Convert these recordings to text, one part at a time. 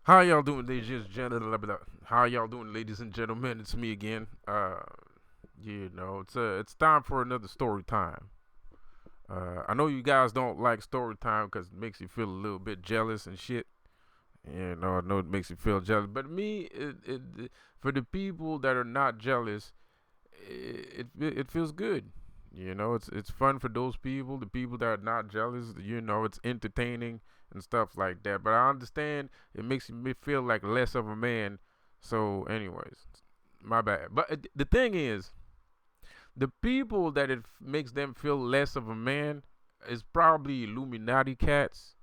How y'all doing, ladies and gentlemen? How y'all doing, ladies and gentlemen? It's me again. It's time for another story time. I know you guys don't like story time because it makes you feel a little bit jealous and shit. I know it makes you feel jealous, but me, for the people that are not jealous, it feels good. It's fun for those people, the people that are not jealous. It's entertaining and stuff like that. But I understand it makes me feel like less of a man. So, anyways, my bad. But the thing is, the people that it makes them feel less of a man is probably Illuminati cats.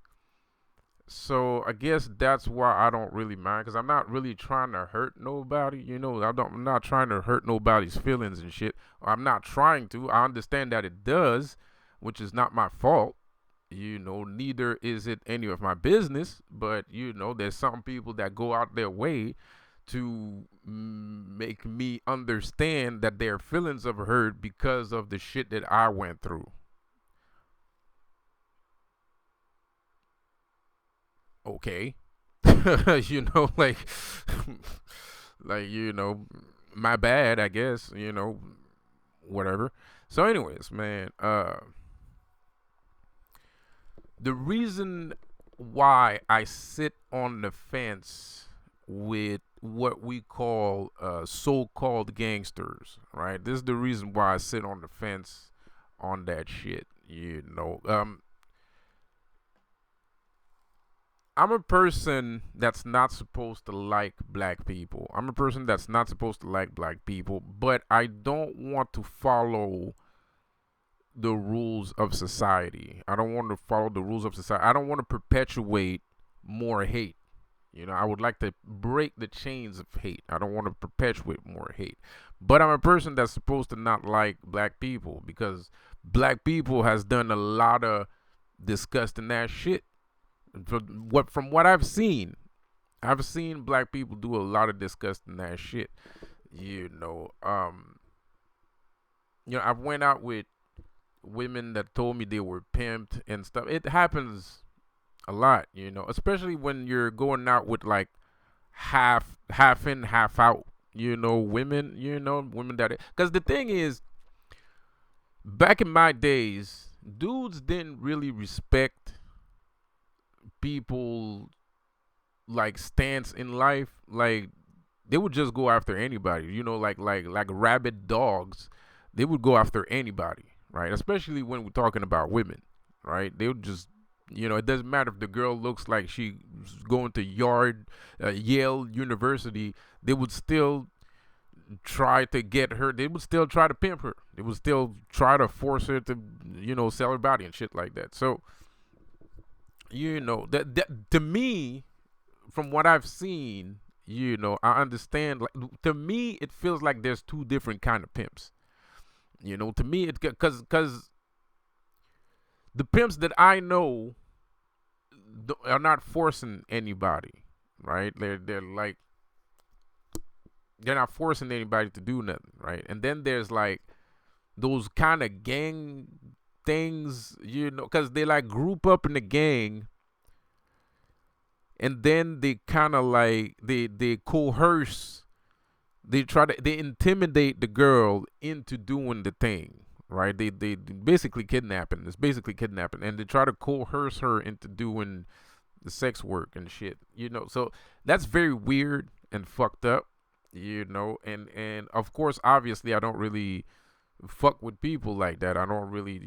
So I guess that's why I don't really mind, because I'm not really trying to hurt nobody. I'm not trying to hurt nobody's feelings and shit. I'm not trying to. I understand that it does, which is not my fault. Neither is it any of my business. But there's some people that go out their way to make me understand that their feelings are hurt because of the shit that I went through. Okay. Like like my bad, I guess. Whatever. So, anyways, man, the reason why I sit on the fence with what we call so-called gangsters, right? This is the reason why I sit on the fence on that shit. I'm a person that's not supposed to like black people. I'm a person that's not supposed to like black people, but I don't want to follow the rules of society. I don't want to follow the rules of society. I don't want to perpetuate more hate. I would like to break the chains of hate. I don't want to perpetuate more hate. But I'm a person that's supposed to not like black people because black people has done a lot of disgusting ass shit. From what I've seen black people do a lot of disgusting ass shit. You know, um, I've went out with women that told me they were pimped and stuff. It happens a lot, especially when you're going out with like half in, half out. Women. Women that. Because the thing is, back in my days, dudes didn't really respect people like stance in life. Like they would just go after anybody. Like rabid dogs. They would go after anybody, right? Especially when we're talking about women, right? They would just, it doesn't matter if the girl looks like she's going to Yale University. They would still try to get her. They would still try to pimp her. They would still try to force her to, sell her body and shit like that. So, that to me, from what I've seen, I understand. Like to me, it feels like there's two different kind of pimps. To me, it because the pimps that I know are not forcing anybody, right? They're like they're not forcing anybody to do nothing, right? And then there's like those kind of gang things, because they like group up in a gang, and then they kind of like they coerce, they intimidate the girl into doing the thing, right? They basically kidnapping. It's basically kidnapping, and they try to coerce her into doing the sex work and shit. So that's very weird and fucked up. And of course, obviously, I don't really fuck with people like that. I don't really,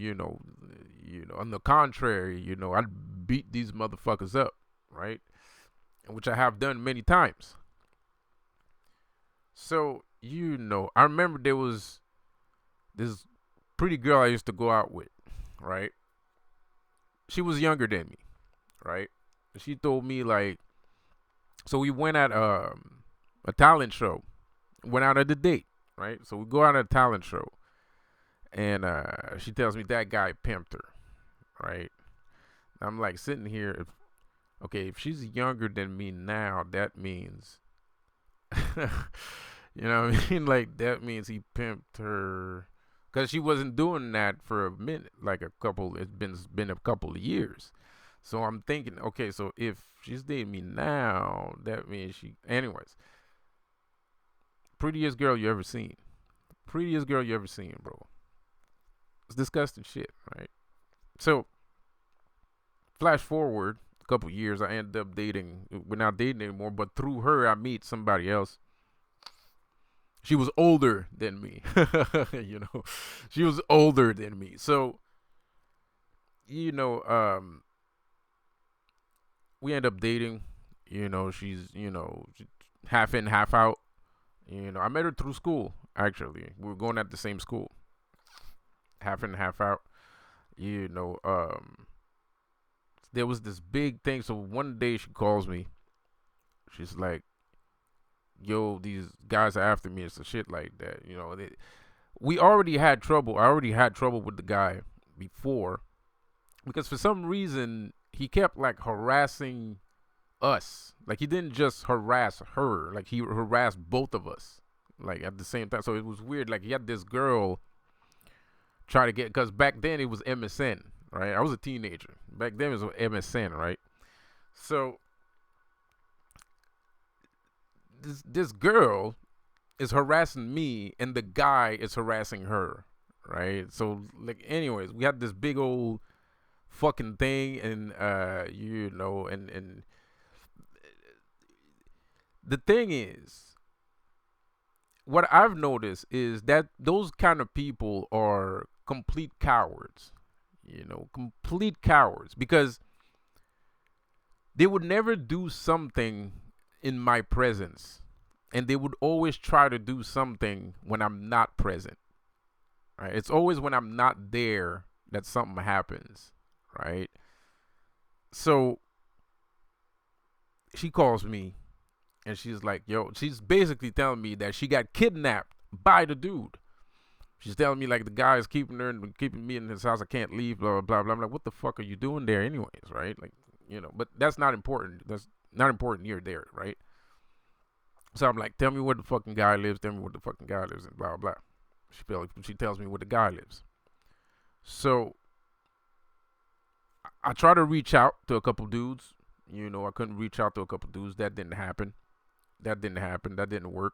On the contrary, I'd beat these motherfuckers up, right? Which I have done many times. So, I remember there was this pretty girl I used to go out with, right? She was younger than me, right? She told me like, so we went at a talent show, went out at the date, right? So we go out at a talent show, and she tells me that guy pimped her, right? I'm like sitting here. If she's younger than me now, that means, what I mean? Like that means he pimped her, because she wasn't doing that for a minute, like a couple. It's been a couple of years. So I'm thinking, okay, so if she's dating me now, that means she. Anyways, prettiest girl you ever seen. Prettiest girl you ever seen, bro. It's disgusting shit, right? So flash forward a couple years, I ended up dating. We're not dating anymore, but through her, I meet somebody else. She was older than me, she was older than me. So, you know, we end up dating. She's half in, half out. I met her through school. Actually, we were going at the same school. Half in, half out. You know, there was this big thing. So one day she calls me. She's like, "Yo, these guys are after me." It's a shit like that. We already had trouble. I already had trouble with the guy before because for some reason he kept like harassing us. Like he didn't just harass her. Like he harassed both of us. Like at the same time. So it was weird. Like he had this girl try to get, because back then it was MSN, right? I was a teenager. Back then it was MSN, right? So this girl is harassing me and the guy is harassing her, right? So like anyways, we had this big old fucking thing, and and the thing is, what I've noticed is that those kind of people are complete cowards. Complete cowards, because they would never do something in my presence, and they would always try to do something when I'm not present. Right? It's always when I'm not there that something happens, right? So she calls me and she's like, "Yo," she's basically telling me that she got kidnapped by the dude. She's telling me like the guy is keeping her and keeping me in his house. I can't leave, blah, blah, blah, blah. I'm like, what the fuck are you doing there anyways, right? Like, but that's not important. That's not important. You're there, right? So I'm like, tell me where the fucking guy lives. Tell me where the fucking guy lives, and blah, blah. She tells me where the guy lives. So I try to reach out to a couple dudes. I couldn't reach out to a couple dudes. That didn't happen. That didn't work.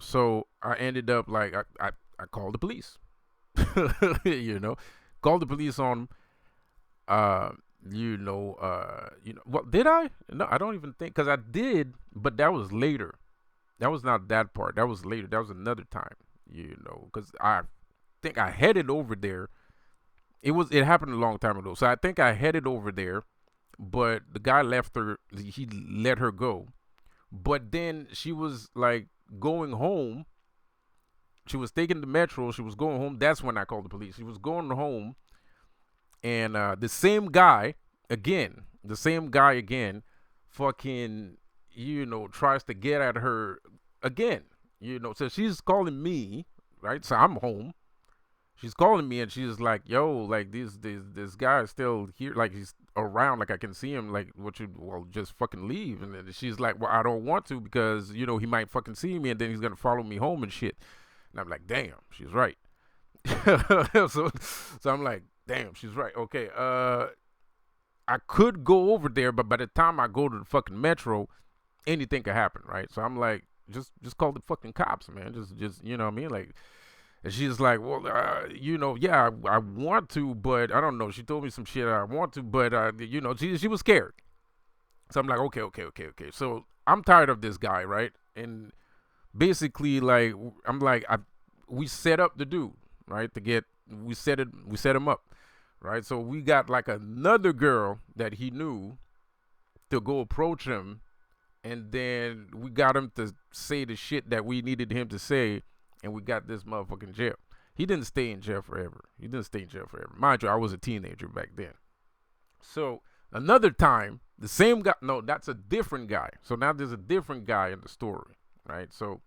So I ended up like I called the police. Called the police on well, did I? No, I don't even think, because I did, but that was later. That was not that part. That was later. That was another time, because I think I headed over there. It happened a long time ago. So I think I headed over there, but the guy left her. He let her go. But then she was like going home. She was taking the metro. She was going home. That's when I called the police. She was going home, and the same guy again, fucking, tries to get at her again. So she's calling me, right? So I'm home. She's calling me and she's like, "Yo, like this guy is still here, like he's around, like I can see him, like just fucking leave." And then she's like, "Well, I don't want to, because he might fucking see me and then he's gonna follow me home and shit." And I'm like, "Damn, she's right." so I'm like, "Damn, she's right." Okay, I could go over there, but by the time I go to the fucking metro, anything could happen, right? So I'm like, just call the fucking cops, man. Just you know what I mean, like. And she's like, "Well, yeah, I want to, but I don't know." She told me some shit. I want to, but she was scared. So I'm like, okay. So I'm tired of this guy, right? And basically, like, I'm like, we set up the dude, right? We set him up, right? So we got like another girl that he knew to go approach him, and then we got him to say the shit that we needed him to say. And we got this motherfucker in jail. He didn't stay in jail forever. Mind you, I was a teenager back then. So another time, the same guy. No, that's a different guy. So now there's a different guy in the story, right? So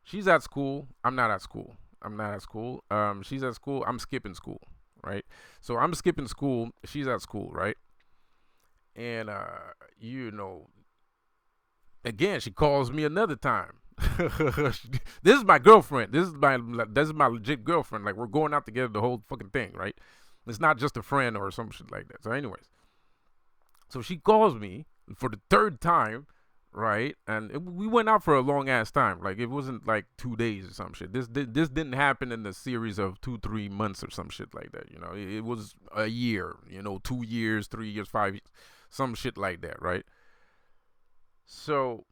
she's at school. I'm not at school. She's at school. I'm skipping school, right? So I'm skipping school. She's at school, right? And again, she calls me another time. This is my girlfriend. This is my legit girlfriend. Like, we're going out together, the whole fucking thing, right? It's not just a friend or some shit like that. So anyways, So she calls me for the third time, right? And we went out for a long ass time. Like, it wasn't like 2 days or some shit. This didn't happen in the series of 2-3 months or some shit like that. You know, it was a year. You know, 2 years, 3 years, 5 years, some shit like that, right? So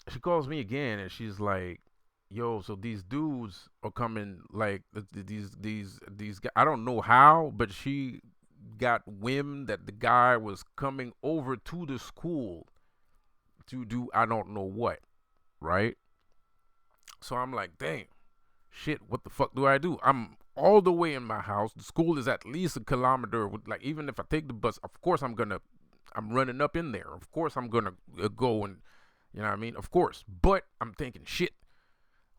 she calls me again and she's like, "Yo, so these dudes are coming, like these guys. I don't know how, but she got wind that the guy was coming over to the school to do I don't know what, right?" So I'm like, "Damn, shit, what the fuck do I do? I'm all the way in my house. The school is at least a kilometer. Like, even if I take the bus, of course I'm running up in there. Of course I'm gonna go and, you know what I mean? Of course. But I'm thinking, shit,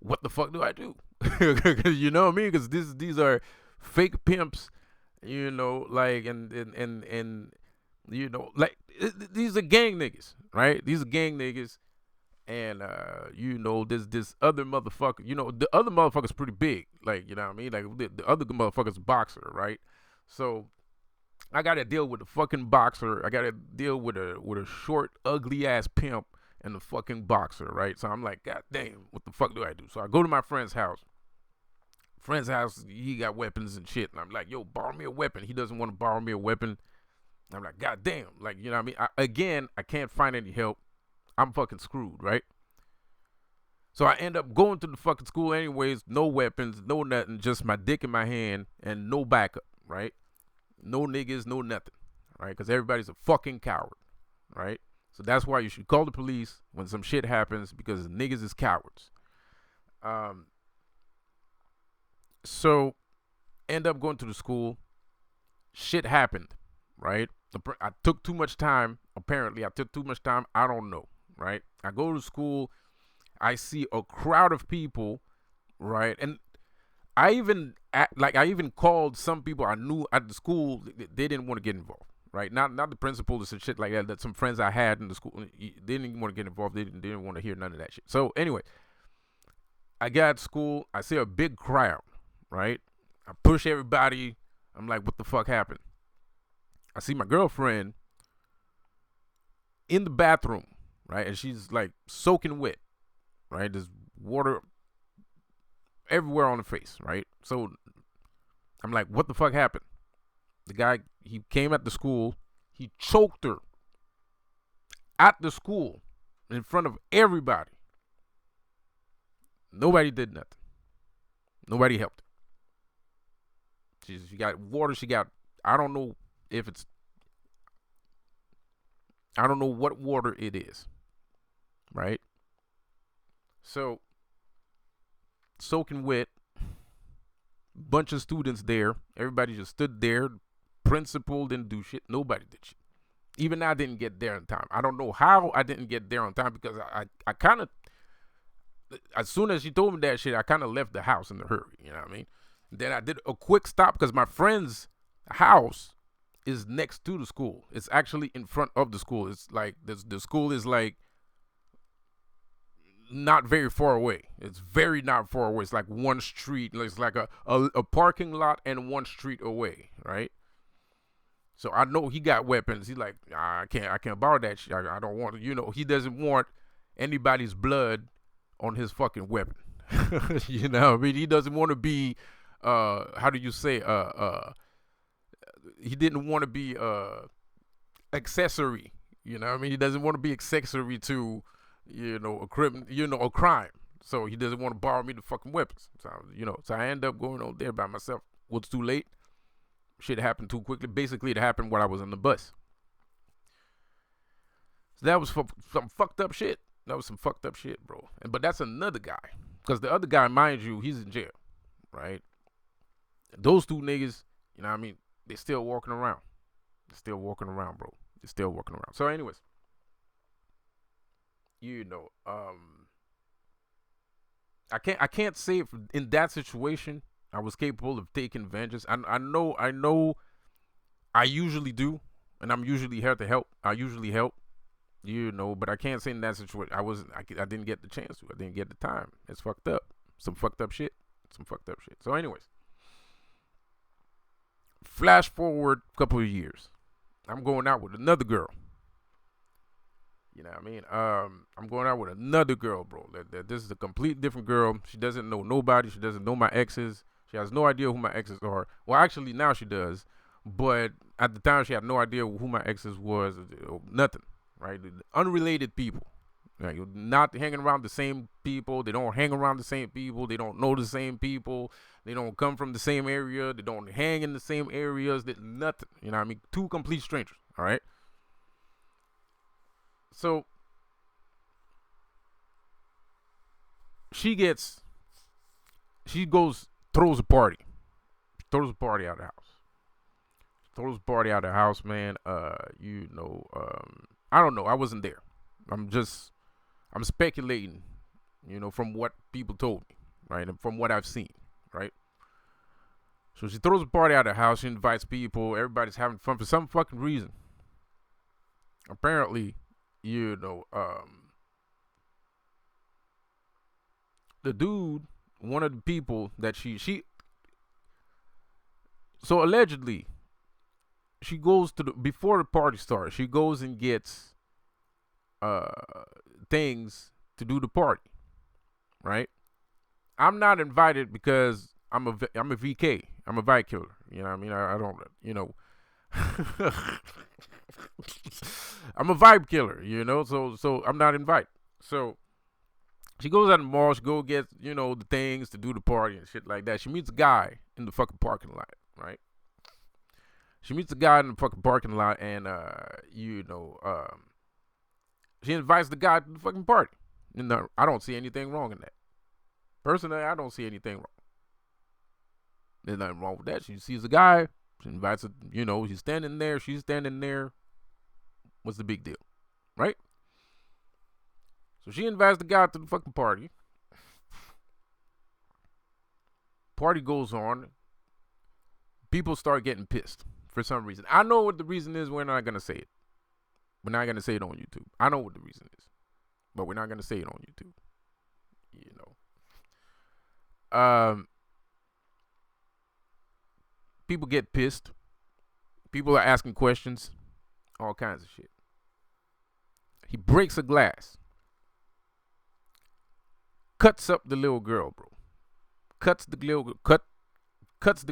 what the fuck do I do?" You know what I mean? Because these are fake pimps, you know, like, and you know, like, these are gang niggas, right? These are gang niggas, and you know, there's this other motherfucker. You know, the other motherfucker's pretty big, like, you know what I mean? Like, the other motherfucker's a boxer, right? So I gotta deal with a fucking boxer. I gotta deal with a short, ugly ass pimp and the fucking boxer, right? So I'm like, God damn, what the fuck do I do? So I go to my friend's house. Friend's house, he got weapons and shit. And I'm like, "Yo, borrow me a weapon." He doesn't want to borrow me a weapon. I'm like, God damn. Like, you know what I mean? I can't find any help. I'm fucking screwed, right? So I end up going to the fucking school anyways. No weapons, no nothing. Just my dick in my hand and no backup, right? No niggas, no nothing, right? Because everybody's a fucking coward, right? So that's why you should call the police when some shit happens, because niggas is cowards. So end up going to the school. Shit happened, right? I took too much time. Apparently, I took too much time. I don't know, right? I go to school. I see a crowd of people, right? And I even called some people I knew at the school. They didn't want to get involved, right? Not the principals and shit like that. That some friends I had in the school, they didn't even want to get involved. They didn't want to hear none of that shit. So anyway, I got to school. I see a big crowd, right? I push everybody. I'm like, what the fuck happened? I see my girlfriend in the bathroom, right? And she's like soaking wet, right? There's water everywhere on her face, right? So I'm like, what the fuck happened? The guy, he came at the school. He choked her at the school in front of everybody. Nobody did nothing. Nobody helped. She got water. She got, I don't know what water it is, right? So, soaking wet, bunch of students there. Everybody just stood there. Principal didn't do shit. Nobody did shit. Even I didn't get there in time. I don't know how I didn't get there on time, because I kind of, as soon as she told me that shit, I kind of left the house in a hurry. You know what I mean? Then I did a quick stop because my friend's house is next to the school. It's actually in front of the school. It's like the school is like not very far away. It's very not far away. It's like one street. It's like a parking lot and one street away, right? So I know he got weapons. He's like, I can't borrow that shit. I don't want to. You know, he doesn't want anybody's blood on his fucking weapon. You know what I mean? He doesn't want to be how do you say he didn't want to be accessory. You know what I mean? He doesn't want to be accessory to, you know, a crime. So he doesn't want to borrow me the fucking weapons. So, you know, so I end up going on there by myself. Well, it's too late. Shit happened too quickly. Basically, it happened while I was on the bus. So that was some fucked up shit. That was some fucked up shit, bro. But that's another guy. Because the other guy, mind you, he's in jail, right? Those two niggas, you know what I mean? They're still walking around. They're still walking around, bro. They're still walking around. So anyways, you know, I can't say if in that situation I was capable of taking vengeance. I know I usually do, and I'm usually here to help. I usually help, you know, but I can't say in that situation I didn't get the chance to. I didn't get the time. It's fucked up. Some fucked up shit. So anyways, flash forward a couple of years. I'm going out with another girl. You know what I mean? I'm going out with another girl, bro. This is a complete different girl. She doesn't know nobody. She doesn't know my exes. She has no idea who my exes are. Well, actually, now she does. But at the time, she had no idea who my exes was. Nothing, right? Unrelated people. Like, not hanging around the same people. They don't hang around the same people. They don't know the same people. They don't come from the same area. They don't hang in the same areas. Nothing. You know what I mean? Two complete strangers, all right? So she throws a party. Throws a party out of the house. Throws a party out of the house, man. I don't know. I wasn't there. I'm speculating, from what people told me, right? And from what I've seen, right? So she throws a party out of the house. She invites people. Everybody's having fun for some fucking reason. Apparently, the dude, one of the people that so allegedly, she goes before the party starts, she goes and gets things to do the party, right? I'm not invited because I'm a VK. I'm a vibe killer. You know what I mean? I don't, I'm a vibe killer, so I'm not invited. So she goes out in the mall, she go get, the things to do the party and shit like that. She meets a guy in the fucking parking lot, right? She meets a guy in the fucking parking lot and, she invites the guy to the fucking party. I don't see anything wrong in that. Personally, I don't see anything wrong. There's nothing wrong with that. She sees a guy, she invites him, he's standing there, she's standing there. What's the big deal? Right? So she invites the guy to the fucking party. Party goes on. People start getting pissed for some reason. I know what the reason is. We're not going to say it. We're not going to say it on YouTube. I know what the reason is. But we're not going to say it on YouTube. People get pissed. People are asking questions. All kinds of shit. He breaks a glass. Cuts up the little girl, bro. Cuts the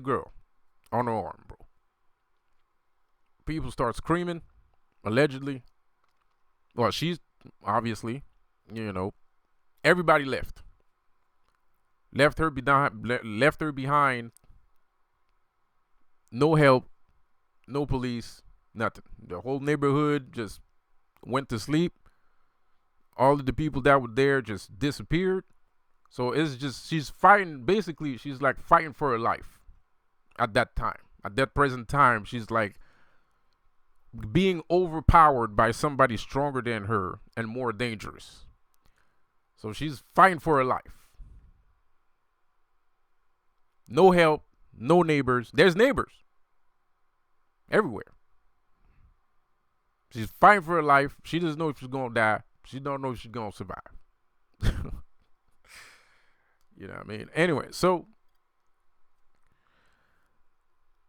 girl on her arm, bro. People start screaming, allegedly. Well, she's obviously, everybody left. Left her behind. No help, no police, nothing. The whole neighborhood just went to sleep. All of the people that were there just disappeared. So it's just, she's fighting, basically, she's like fighting for her life at that time. At that present time, she's like being overpowered by somebody stronger than her and more dangerous. So she's fighting for her life. No help, no neighbors. There's neighbors everywhere. She's fighting for her life. She doesn't know if she's going to die. She don't know if she's going to survive. You know what I mean? Anyway, so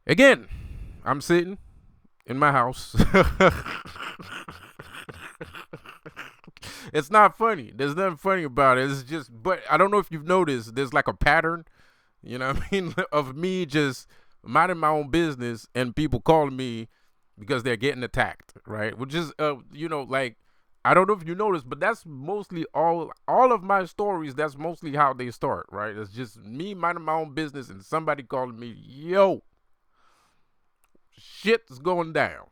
again, I'm sitting in my house. It's not funny. There's nothing funny about it. It's just, but I don't know if you've noticed, there's like a pattern, you know what I mean, of me just minding my own business and people calling me because they're getting attacked, right? Which is, like, I don't know if you noticed, but that's mostly all of my stories. That's mostly how they start, right? It's just me minding my own business and somebody calling me, yo, shit's going down.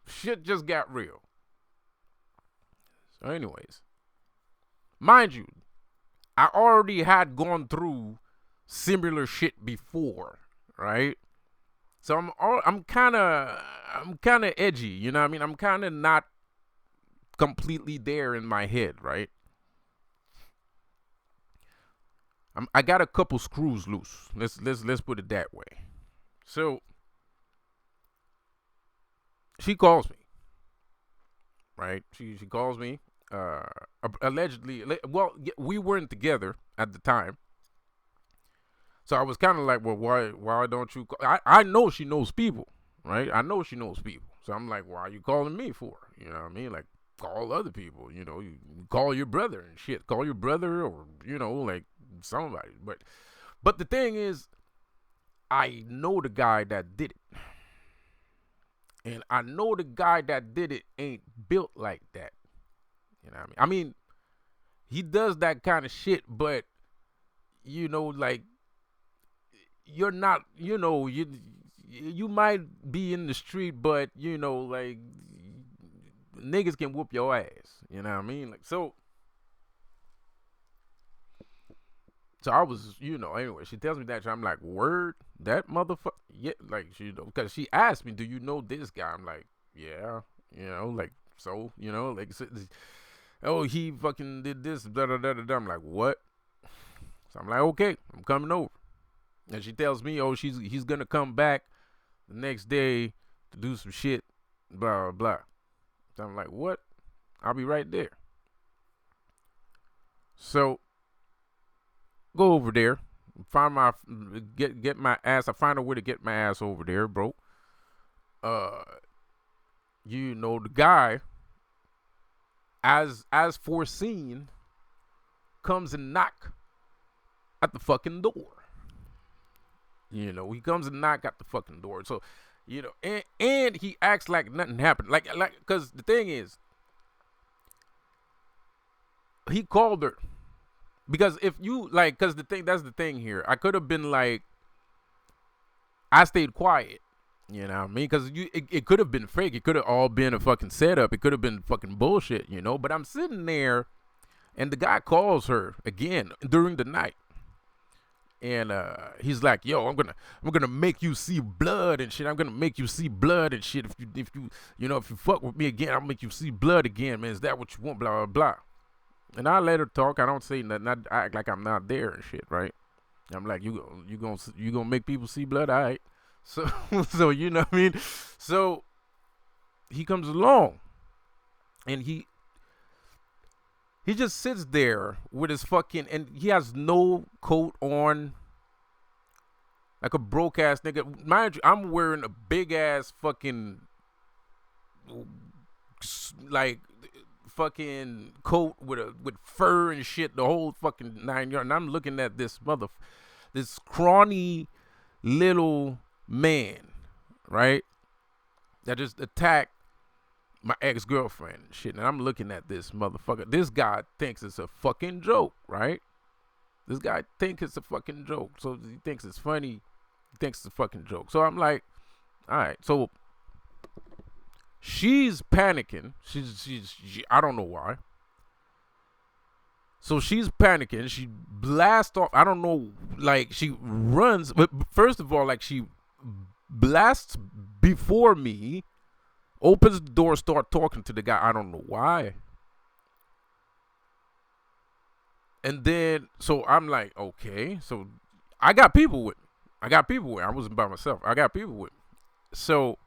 Shit just got real. So anyways, mind you, I already had gone through similar shit before, right? So I'm kind of edgy, you know what I mean? I'm kind of not completely there in my head, right? I got a couple screws loose. Let's put it that way. So she calls me, right? She calls me. Allegedly, well, we weren't together at the time, so I was kind of like, well, why don't you call? I know she knows people, right? I know she knows people. So I'm like, why are you calling me for? You know what I mean? Like, call other people, you know, you call your brother and shit. Call your brother or, you know, like somebody. But the thing is, I know the guy that did it. And I know the guy that did it ain't built like that. You know what I mean? I mean, he does that kind of shit, but you know, like you're not, you know, you might be in the street, but you know, like niggas can whoop your ass. You know what I mean? Like so I was, you know, anyway, she tells me that, I'm like, word, that motherfucker, yeah, like, she, you know, because she asked me, do you know this guy? I'm like, yeah, you know, like, so, you know, like, so, oh, he fucking did this, da da da da da. I'm like, what? So I'm like, okay, I'm coming over. And she tells me, oh, he's gonna come back the next day to do some shit, blah, blah, blah. So I'm like, what? I'll be right there. So, go over there, find my get my ass. I find a way to get my ass over there, bro. You know, the guy, as foreseen, comes and knock at the fucking door. You know, he comes and knock at the fucking door. So, you know, and he acts like nothing happened. Like, cause the thing is, he called her. Because if you like, cause that's the thing here. I could have been like, I stayed quiet. You know what I mean? Cause it could have been fake. It could have all been a fucking setup. It could have been fucking bullshit, you know? But I'm sitting there and the guy calls her again during the night. And he's like, yo, I'm gonna make you see blood and shit. I'm gonna make you see blood and shit. If you fuck with me again, I'll make you see blood again, man. Is that what you want? Blah blah blah. And I let her talk. I don't say nothing. I act like I'm not there and shit, right? I'm like, you gonna make people see blood, all right? So so you know what I mean. So he comes along, and he just sits there with his fucking, and he has no coat on, like a broke ass nigga. Mind you, I'm wearing a big ass fucking like fucking coat with fur and shit, the whole fucking 9 yards. And I'm looking at this scrawny little man, right? That just attacked my ex-girlfriend and shit. And I'm looking at this motherfucker. This guy thinks it's a fucking joke, right? This guy thinks it's a fucking joke. So he thinks it's funny. He thinks it's a fucking joke. So I'm like, all right. So she's panicking. She I don't know why. So she's panicking. She blasts off. I don't know. Like, she runs. But first of all, like, she blasts before me, opens the door, start talking to the guy. I don't know why. And then, so I'm like, okay. So I got people with me. I wasn't by myself. I got people with me. So,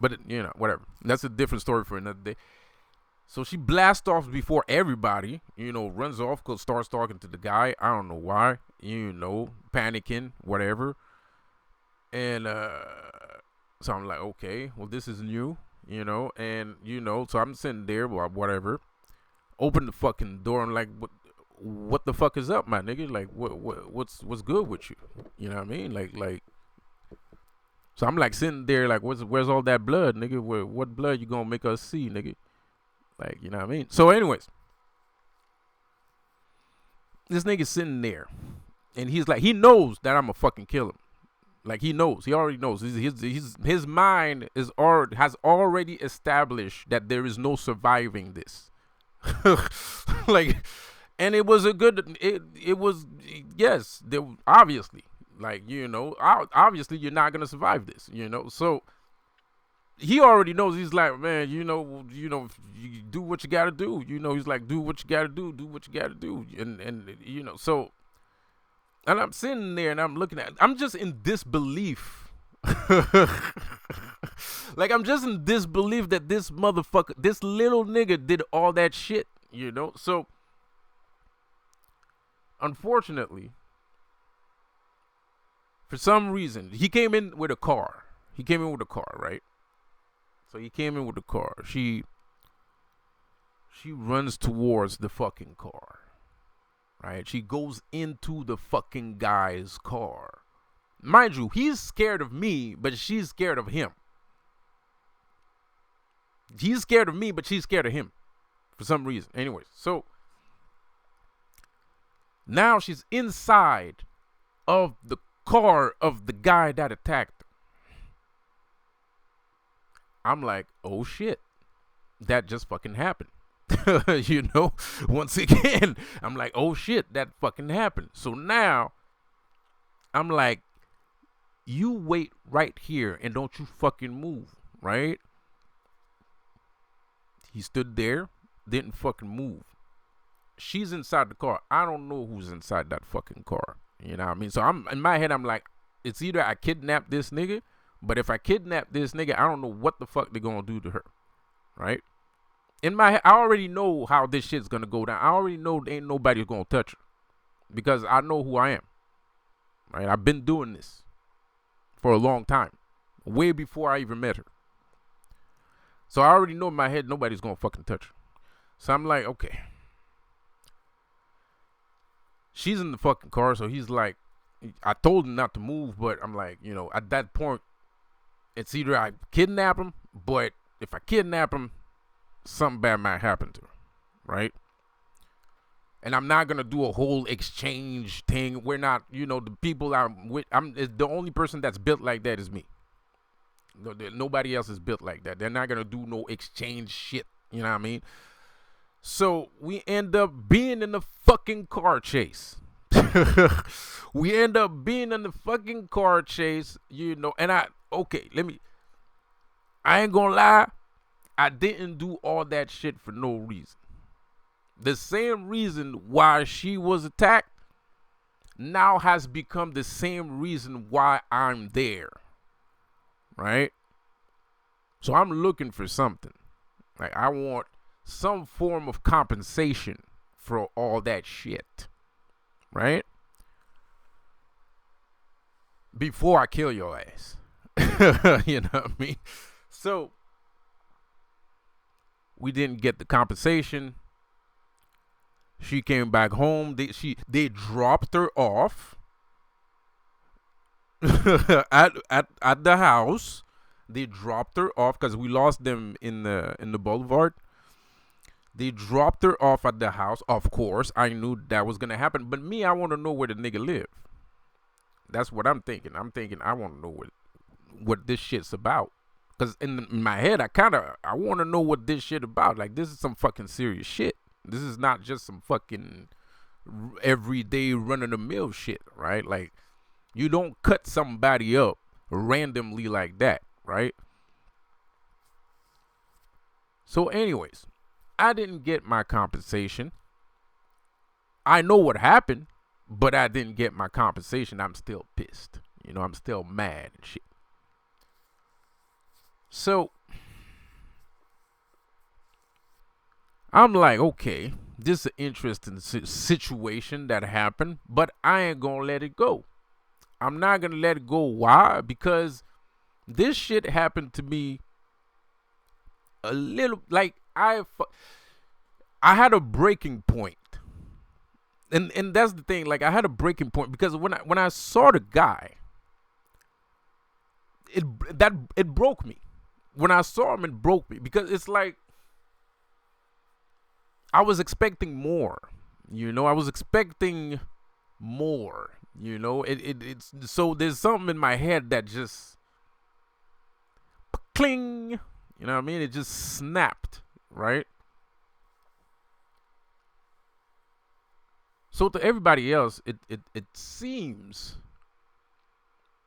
but, you know, whatever. That's a different story for another day. So she blasts off before everybody, you know, runs off, starts talking to the guy. I don't know why, you know, panicking, whatever. And so I'm like, okay, well, this is new, you know, and, you know, so I'm sitting there, whatever. Open the fucking door. I'm like, what the fuck is up, my nigga? Like, what's good with you? You know what I mean? Like. So I'm like sitting there, like, where's all that blood, nigga? What blood you gonna make us see, nigga? Like, you know what I mean? So anyways, this nigga's sitting there, and he's like, he knows that I'm a fucking kill him. Like, he knows. He already knows. His mind has already established that there is no surviving this. Like, and it was a good. It was, yes. Obviously, like, you know, obviously you're not gonna survive this. You know, so. He already knows. He's like, man, you do what you gotta do. You know, he's like, do what you gotta do and you know, so, and I'm sitting there and I'm looking at, I'm just in disbelief. Like, I'm just in disbelief that this motherfucker, this little nigga did all that shit, you know. So, unfortunately, for some reason, he came in with a car. He came in with a car, right? So he came in with the car. She runs towards the fucking car, right? She goes into the fucking guy's car. Mind you, he's scared of me, but she's scared of him. He's scared of me, but she's scared of him for some reason. Anyways, so now she's inside of the car of the guy that attacked her. I'm like, oh shit, that just fucking happened. You know, once again, I'm like, oh shit, that fucking happened. So now I'm like, you wait right here and don't you fucking move, right? He stood there, didn't fucking move. She's inside the car. I don't know who's inside that fucking car. You know what I mean? So I'm in my head, I'm like, it's either I kidnap this nigga, but if I kidnap this nigga, I don't know what the fuck they're gonna do to her. Right? In my head, I already know how this shit's gonna go down. I already know ain't nobody gonna touch her. Because I know who I am. Right? I've been doing this for a long time. Way before I even met her. So I already know in my head nobody's gonna fucking touch her. So I'm like, okay. She's in the fucking car, so he's like, I told him not to move, but I'm like, you know, at that point, it's either I kidnap him, but if I kidnap him, something bad might happen to her, right? And I'm not gonna do a whole exchange thing. We're not, you know, the people I'm with, the only person that's built like that is me. Nobody else is built like that. They're not gonna do no exchange shit. You know what I mean? So we end up being in the fucking car chase. We end up being in the fucking car chase, you know. And I ain't gonna lie, I didn't do all that shit for no reason. The same reason why she was attacked now has become the same reason why I'm there. Right? So I'm looking for something. Like, I want some form of compensation for all that shit. Right? Before I kill your ass. You know what I mean? So, we didn't get the compensation. She came back home. They dropped her off at the house. They dropped her off because we lost them in the boulevard. They dropped her off at the house. Of course, I knew that was gonna happen. But me, I want to know where the nigga live. That's what I'm thinking. I'm thinking I want to know what this shit's about. Cause in my head, I want to know what this shit about. Like, this is some fucking serious shit. This is not just some fucking everyday run-of-the-mill shit, right? Like, you don't cut somebody up randomly like that, right? So anyways, I didn't get my compensation. I know what happened, but I didn't get my compensation. I'm still pissed. You know, I'm still mad and shit. So I'm like, okay, this is an interesting situation that happened, but I ain't gonna let it go. I'm not gonna let it go. Why? Because this shit happened to me a little, like, I had a breaking point. And that's the thing, like, I had a breaking point because when I saw the guy, it broke me. When I saw him, it broke me because it's like I was expecting more. You know, I was expecting more. You know, it's so there's something in my head that just cling. You know what I mean? It just snapped, right? So to everybody else, it seems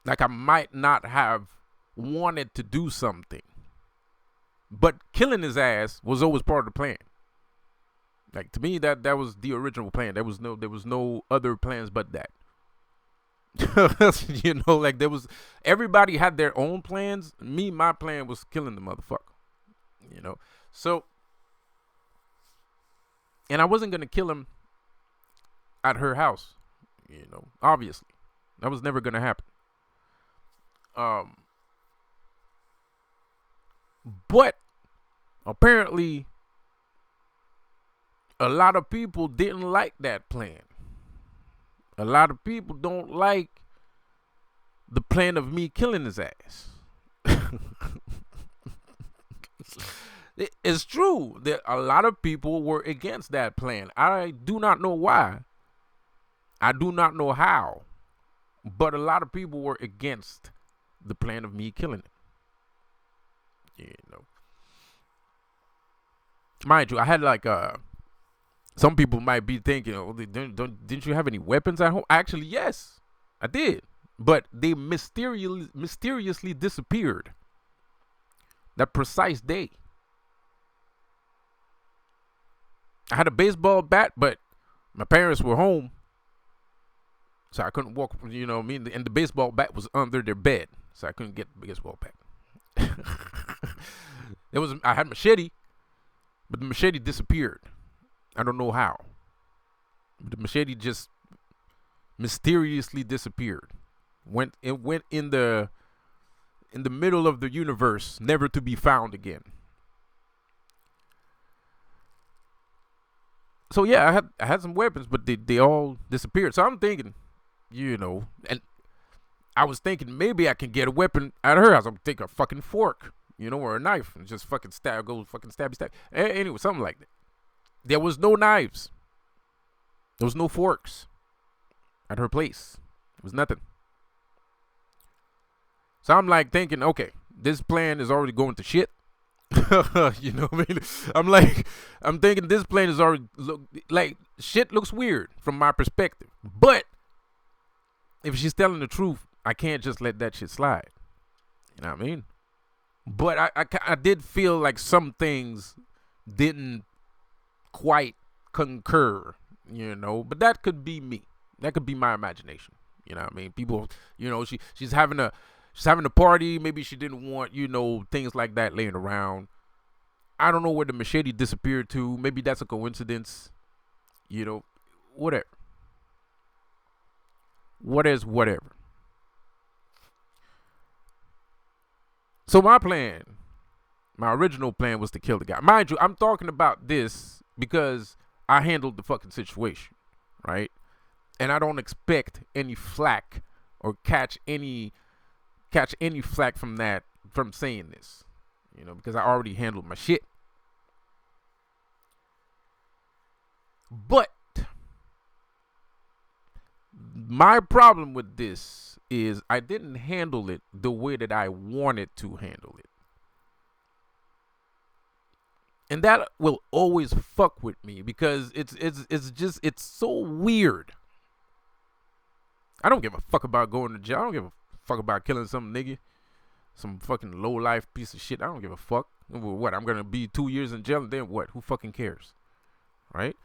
like I might not have wanted to do something. But killing his ass was always part of the plan. Like, to me, that was the original plan. There was no other plans but that. You know, like, everybody had their own plans. My plan was killing the motherfucker. You know, so, and I wasn't gonna kill him at her house. You know, obviously, that was never gonna happen. But apparently, a lot of people didn't like that plan. A lot of people don't like the plan of me killing his ass. It's true that a lot of people were against that plan. I do not know why. I do not know how. But a lot of people were against the plan of me killing him. You know. Mind you, I had like some people might be thinking, oh, didn't you have any weapons at home? Actually, yes, I did. But they mysteriously disappeared that precise day. I had a baseball bat, but my parents were home, so I couldn't walk, you know what I mean? And the baseball bat was under their bed, so I couldn't get the baseball bat. I had machete, but the machete disappeared. I don't know how. But the machete just mysteriously disappeared. It went in the middle of the universe, never to be found again. So yeah, I had some weapons, but they all disappeared. So I'm thinking, you know, and I was thinking maybe I can get a weapon out of her house. I'm thinking a fucking fork, you know, or a knife, and just fucking stab. Anyway, something like that. There was no knives. There was no forks at her place. It was nothing. So I'm like thinking, okay, this plan is already going to shit. You know what I mean? I'm thinking this plan is already shit looks weird from my perspective. But if she's telling the truth, I can't just let that shit slide. You know what I mean? But I did feel like some things didn't quite concur, you know. But that could be me. That could be my imagination. You know what I mean? People, you know, she's having a party. Maybe she didn't want, you know, things like that laying around. I don't know where the machete disappeared to. Maybe that's a coincidence. You know, whatever. What is whatever. So my original plan was to kill the guy. Mind you, I'm talking about this because I handled the fucking situation, right? And I don't expect any flack or catch any flack from saying this, you know, because I already handled my shit. But my problem with this is I didn't handle it the way that I wanted to handle it. And that will always fuck with me because it's so weird. I don't give a fuck about going to jail. I don't give a fuck about killing some nigga, some fucking low life piece of shit. I don't give a fuck. What, I'm gonna be 2 years in jail and then what? Who fucking cares, right?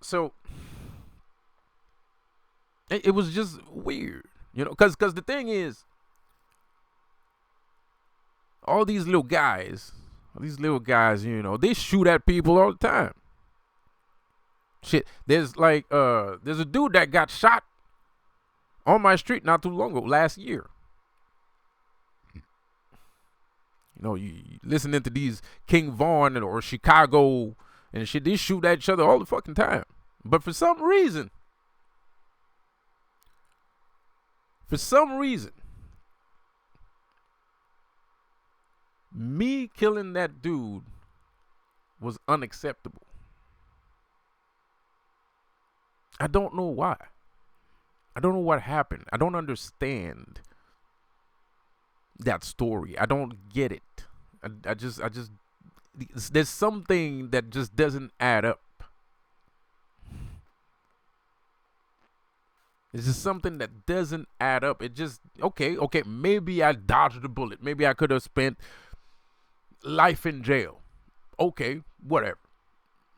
So it was just weird, you know, because the thing is, all these little guys, you know, they shoot at people all the time. Shit, there's a dude that got shot on my street not too long ago, last year. You know, you listening to these King Von or Chicago and shit, they shoot at each other all the fucking time. But for some reason, me killing that dude was unacceptable. I don't know why. I don't know what happened. I don't understand that story. I don't get it. I just there's something that just doesn't add up. It's just something that doesn't add up. It just, okay, maybe I dodged a bullet. Maybe I could have spent life in jail. Okay, whatever.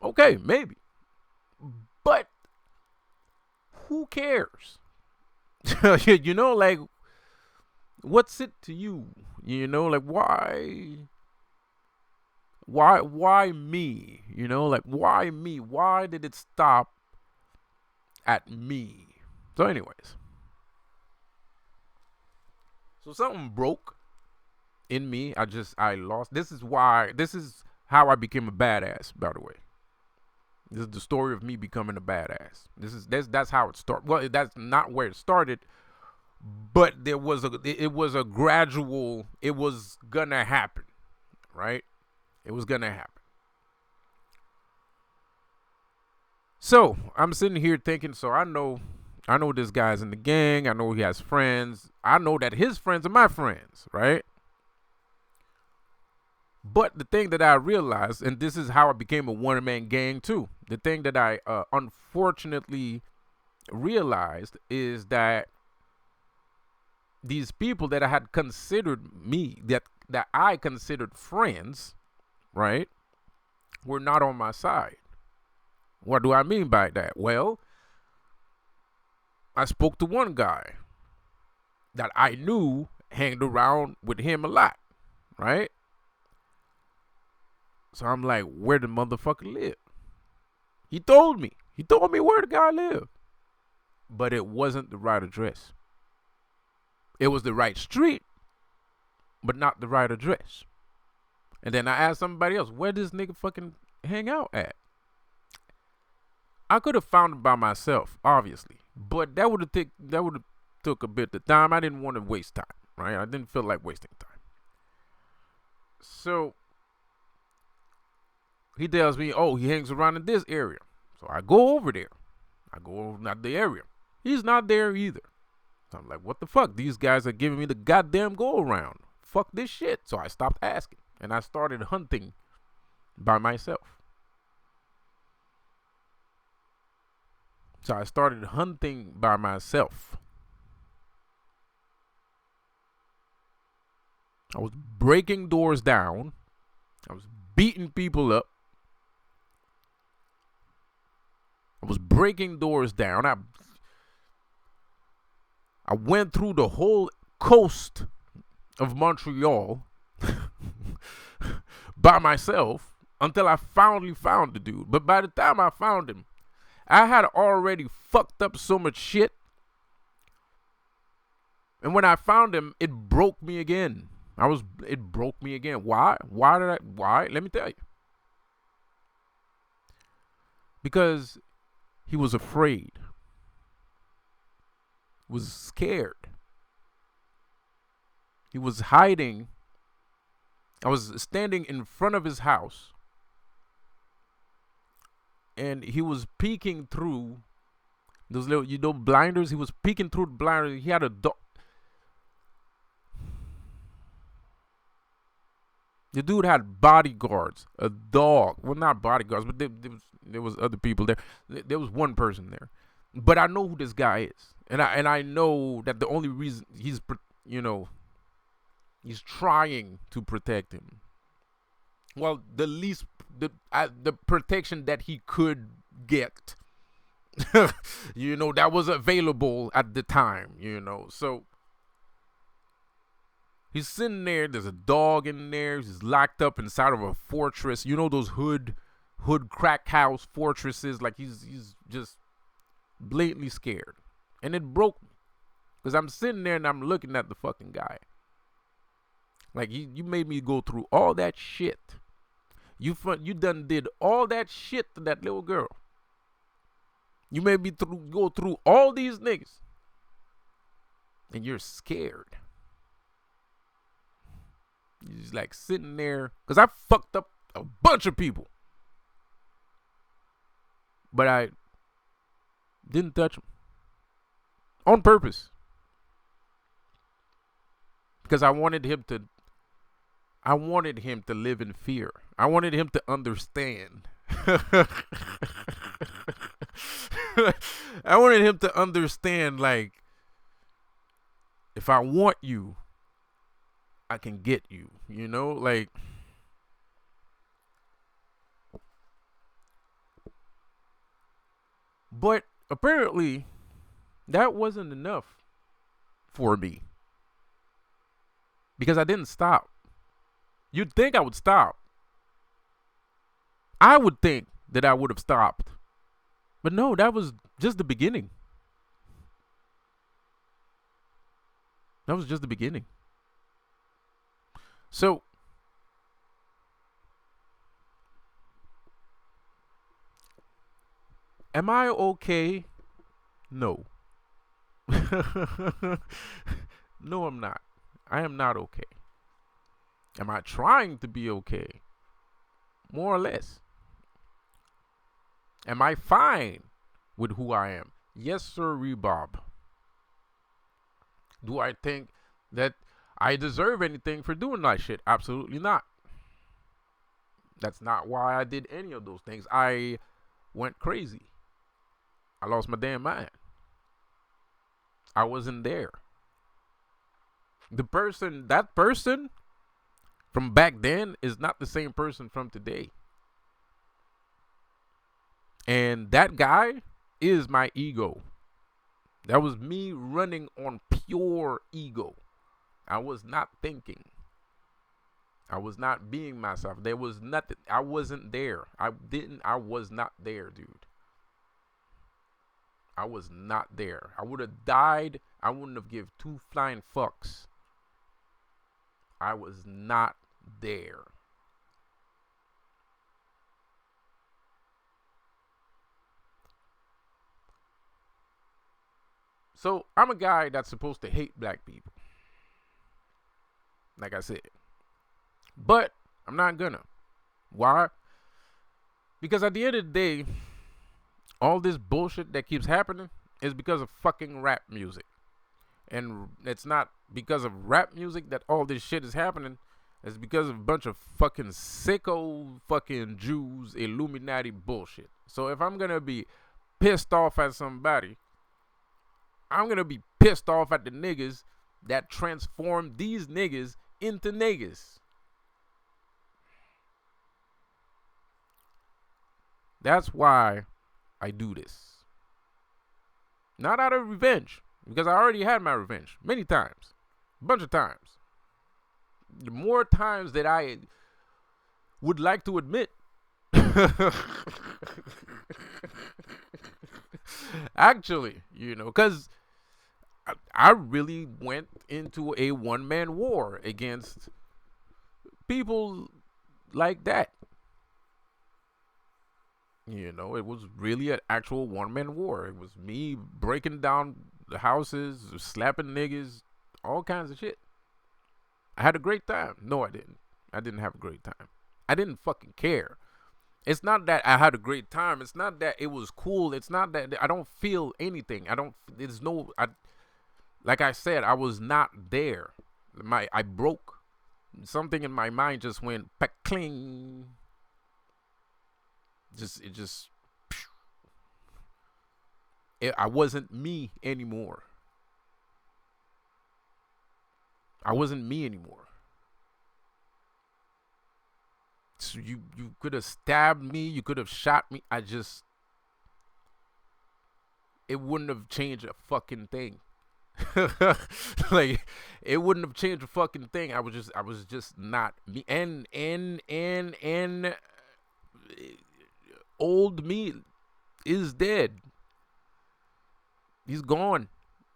Okay, maybe. But who cares? You know, like, what's it to you? You know, like, why me? You know, like, why me? Why did it stop at me? So anyways, so something broke in me. I lost. This is how I became a badass, by the way. This is the story of me becoming a badass. That's how it started. Well, that's not where it started, but it was a gradual, it was gonna happen, right? It was gonna happen. So I'm sitting here thinking, so I know this guy's in the gang. I know he has friends. I know that his friends are my friends, right? But the thing that I realized, and this is how I became a one-man gang too, the thing that I unfortunately realized is that these people that I had considered that I considered friends, right, were not on my side. What do I mean by that? Well, I spoke to one guy that I knew hanged around with him a lot, right? So I'm like, where the motherfucker live? He told me where the guy lived, but it wasn't the right address. It was the right street, but not the right address. And then I asked somebody else, where this nigga fucking hang out at? I could have found it by myself, obviously, but that would have took a bit of time. I didn't want to waste time, right? I didn't feel like wasting time. So he tells me, oh, he hangs around in this area. So I go over there. I go over not the area. He's not there either. So I'm like, what the fuck? These guys are giving me the goddamn go around. Fuck this shit. So I stopped asking and I started hunting by myself. I was breaking doors down. I was beating people up. I was breaking doors down. I went through the whole coast of Montreal by myself until I finally found the dude. But by the time I found him, I had already fucked up so much shit. And when I found him, it broke me again. It broke me again. Why? Why? Let me tell you. Because he was afraid. Was scared. He was hiding. I was standing in front of his house. And he was peeking through those little, blinders. He was peeking through the blinders. He had a dog. The dude had bodyguards, a dog. Well, not bodyguards, but there was other people there. There was one person there. But I know who this guy is. And I know that the only reason he's trying to protect him. Well, the protection that he could get, that was available at the time, So he's sitting there. There's a dog in there. He's locked up inside of a fortress. Those hood crack house fortresses. Like he's just blatantly scared. And it broke me. Because I'm sitting there and I'm looking at the fucking guy. Like, you made me go through all that shit. You done did all that shit to that little girl. You made me go through all these niggas. And you're scared. You're just like sitting there. Because I fucked up a bunch of people. But I didn't touch him. On purpose. Because I wanted him to live in fear. I wanted him to understand. I wanted him to understand, like, if I want you, I can get you, like. But apparently, that wasn't enough for me. Because I didn't stop. You'd think I would stop. I would think that I would have stopped. But no, that was just the beginning. That was just the beginning. So, am I okay? No. No, I'm not. I am not okay. Am I trying to be okay? More or less. Am I fine with who I am? Yes, sir, Rebob. Do I think that I deserve anything for doing that shit? Absolutely not. That's not why I did any of those things. I went crazy. I lost my damn mind. I wasn't there. That person from back then is not the same person from today. And that guy is my ego. That was me running on pure ego. I was not thinking. I was not being myself. There was nothing. I wasn't there. I was not there, dude. I was not there. I would have died. I wouldn't have give two flying fucks. I was not there. So I'm a guy that's supposed to hate black people. Like I said. But I'm not gonna. Why? Because at the end of the day, all this bullshit that keeps happening is because of fucking rap music. And it's not because of rap music that all this shit is happening. It's because of a bunch of fucking sicko fucking Jews, Illuminati bullshit. So if I'm gonna be pissed off at somebody, I'm gonna be pissed off at the niggas that transform these niggas into niggas. That's why I do this. Not out of revenge, because I already had my revenge many times, a bunch of times. The more times that I would like to admit. Actually, because I really went into a one-man war against people like that. It was really an actual one-man war. It was me breaking down the houses, slapping niggas, all kinds of shit. I had a great time. No, I didn't. I didn't have a great time. I didn't fucking care. It's not that I had a great time. It's not that it was cool. It's not that I don't feel anything. Like I said, I was not there. I broke. Something in my mind just went cling. I wasn't me anymore. I wasn't me anymore. So you could have stabbed me, you could have shot me. It wouldn't have changed a fucking thing. Like, it wouldn't have changed a fucking thing. I was just not me. And old me is dead. He's gone.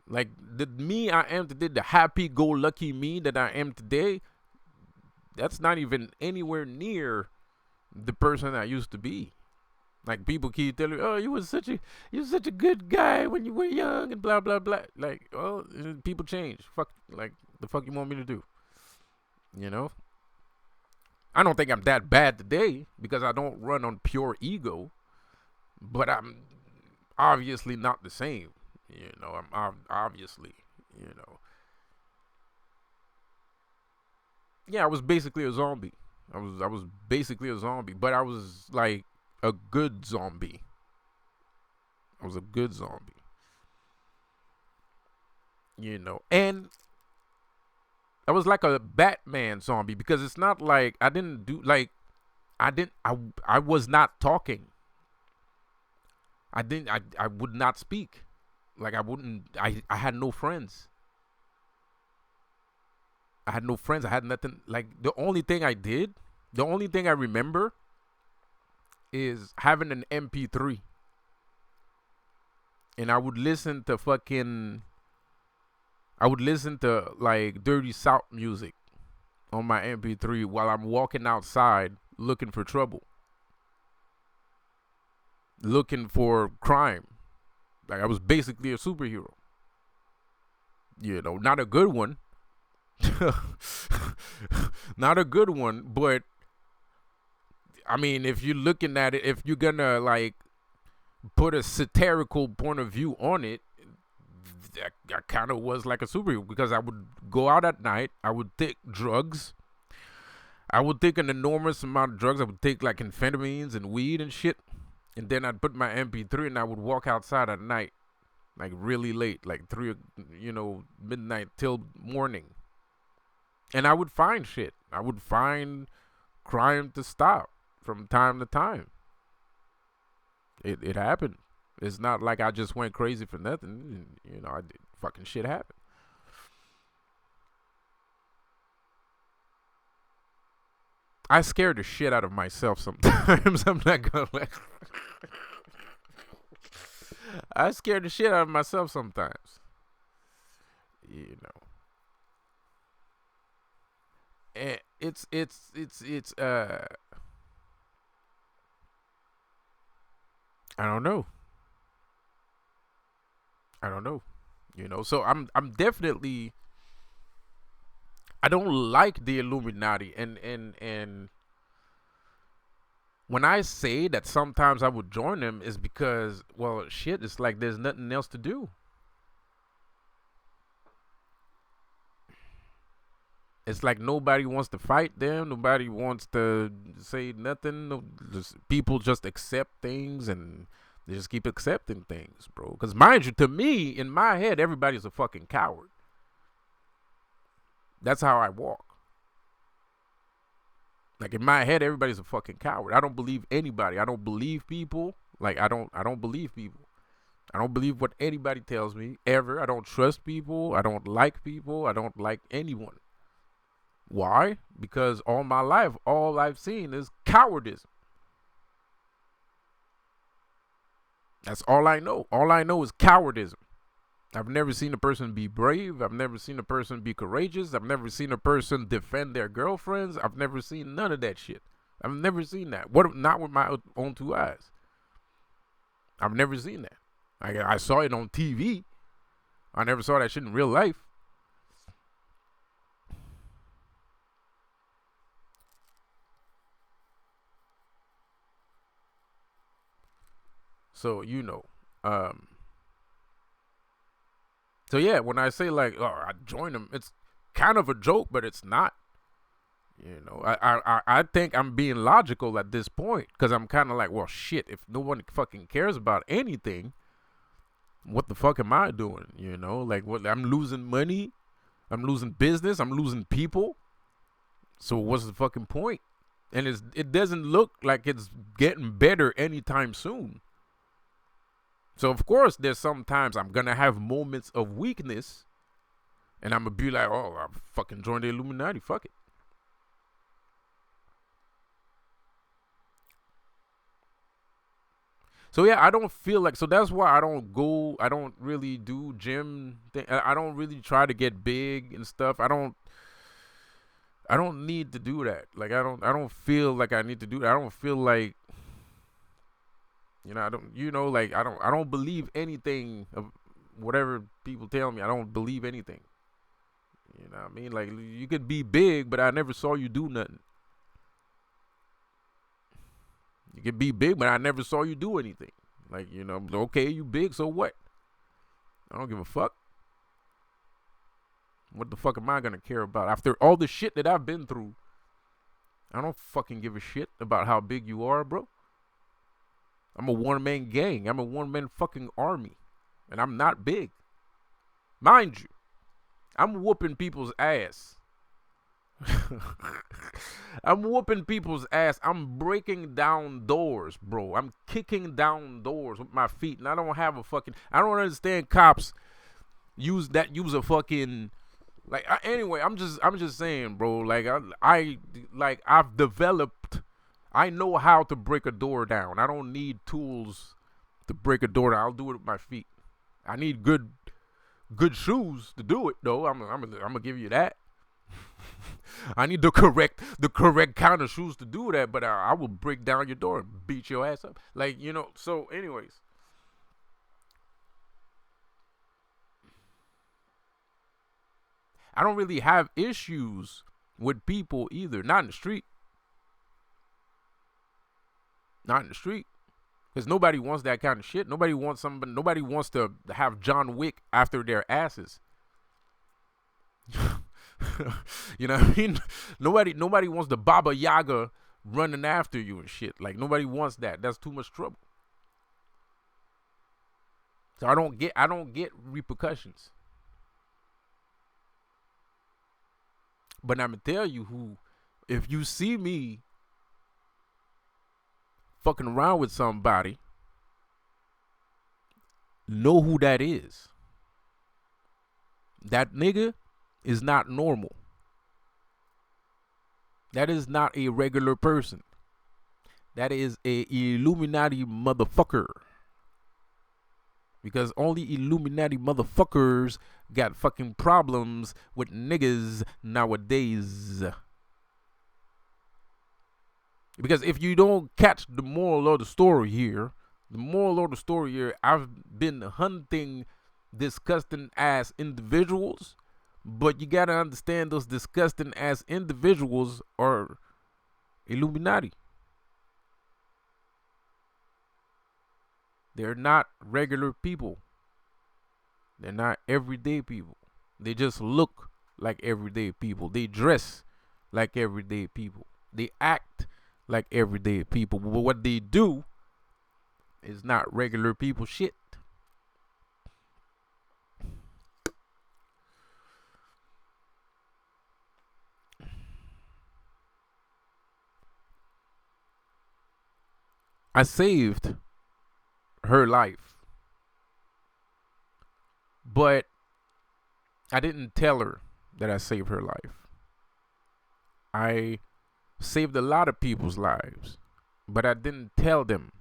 Like, the me I am today, the happy-go-lucky me that I am today, that's not even anywhere near the person I used to be. Like, people keep telling me, "Oh, you were such a good guy when you were young," and blah blah blah. Like, oh, people change. Fuck, like, the fuck you want me to do? I don't think I'm that bad today because I don't run on pure ego, but I'm obviously not the same. I'm obviously, yeah, I was basically a zombie. I was basically a zombie, but I was like a good zombie. I was a good zombie. And I was like a Batman zombie because it's not like I didn't do like I was not talking. I would not speak. Like, I had no friends. I had no friends. I had nothing. Like, the only thing I remember is having an MP3. And I would listen to like Dirty South music on my MP3 while I'm walking outside looking for trouble, looking for crime. Like I was basically a superhero. Not a good one. Not a good one, but I mean, if you're looking at it, if you're gonna like put a satirical point of view on it, I kind of was like a superhero because I would go out at night. I would take drugs. I would take an enormous amount of drugs. I would take like amphetamines and weed and shit. And then I'd put my MP3 and I would walk outside at night, like really late, like 3, midnight till morning. And I would find shit. I would find crime to stop from time to time. It happened. It's not like I just went crazy for nothing. I did fucking shit happen. I scared the shit out of myself sometimes. I'm not gonna let. I scared the shit out of myself sometimes. And it's I don't know. So I'm definitely, I don't like the Illuminati, and when I say that sometimes I would join them is because, well, shit, it's like there's nothing else to do. It's like nobody wants to fight them. Nobody wants to say nothing. People just accept things and they just keep accepting things, bro. Because mind you, to me, in my head, everybody's a fucking coward. That's how I walk. Like in my head, everybody's a fucking coward. I don't believe anybody. I don't believe people. Like I don't believe people. I don't believe what anybody tells me ever. I don't trust people. I don't like people. I don't like anyone. Why? Because all my life, all I've seen is cowardice. That's all I know. All I know is cowardice. I've never seen a person be brave. I've never seen a person be courageous. I've never seen a person defend their girlfriends. I've never seen none of that shit. I've never seen that. Not with my own 2 eyes. I've never seen that. I saw it on TV. I never saw that shit in real life. So, so yeah, when I say like, oh, I joined them, it's kind of a joke, but it's not. I think I'm being logical at this point because I'm kind of like, well, shit, if no one fucking cares about anything, what the fuck am I doing? Like what? I'm losing money, I'm losing business, I'm losing people. So what's the fucking point? And it doesn't look like it's getting better anytime soon. So of course there's sometimes I'm gonna have moments of weakness and I'm gonna be like, oh, I fucking joined the Illuminati, fuck it. So yeah, I don't feel like, so that's why I don't really do gym thing. I don't really try to get big and stuff. I don't need to do that. Like I don't feel like I need to do that. I don't feel like, I don't believe anything of whatever people tell me. I don't believe anything. You know what I mean? Like you could be big, but I never saw you do nothing. You could be big, but I never saw you do anything. Like, okay, you big, so what? I don't give a fuck. What the fuck am I gonna care about? After all the shit that I've been through, I don't fucking give a shit about how big you are, bro. I'm a one-man gang. I'm a one-man fucking army. And I'm not big. Mind you, I'm whooping people's ass. I'm whooping people's ass. I'm breaking down doors, bro. I'm kicking down doors with my feet. And I don't understand cops use a fucking, like, anyway, I'm just saying, bro, like, I've developed, I know how to break a door down. I don't need tools to break a door down. I'll do it with my feet. I need good shoes to do it, though. I'm gonna give you that. I need the correct kind of shoes to do that, but I will break down your door and beat your ass up. Like, so anyways. I don't really have issues with people either. Not in the street. Not in the street. Because nobody wants that kind of shit. Nobody wants to have John Wick after their asses. You know what I mean? Nobody wants the Baba Yaga running after you and shit. Like, nobody wants that. That's too much trouble. So I don't get repercussions. But I'm gonna tell you if you see me fucking around with somebody, know who that is. That nigga is not normal. That is not a regular person. That is a Illuminati motherfucker. Because only Illuminati motherfuckers got fucking problems with niggas nowadays. Because if you don't catch the moral of the story here, I've been hunting disgusting ass individuals, but you gotta understand those disgusting ass individuals are Illuminati. They're not regular people. They're not everyday people. They just look like everyday people. They dress like everyday people. They act like everyday people. But what they do is not regular people shit. I saved her life, but I didn't tell her that I saved her life. I saved a lot of people's lives, but I didn't tell them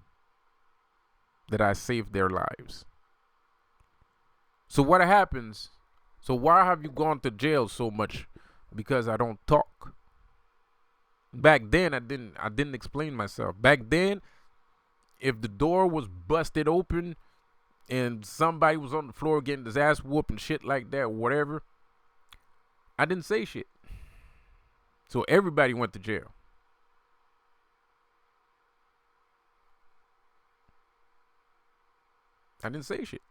that I saved their lives. So what happens? So why have you gone to jail so much? Because I don't talk. Back then I didn't explain myself. Back then, if the door was busted open and somebody was on the floor getting his ass whooped and shit like that, whatever, I didn't say shit. So everybody went to jail. I didn't say shit.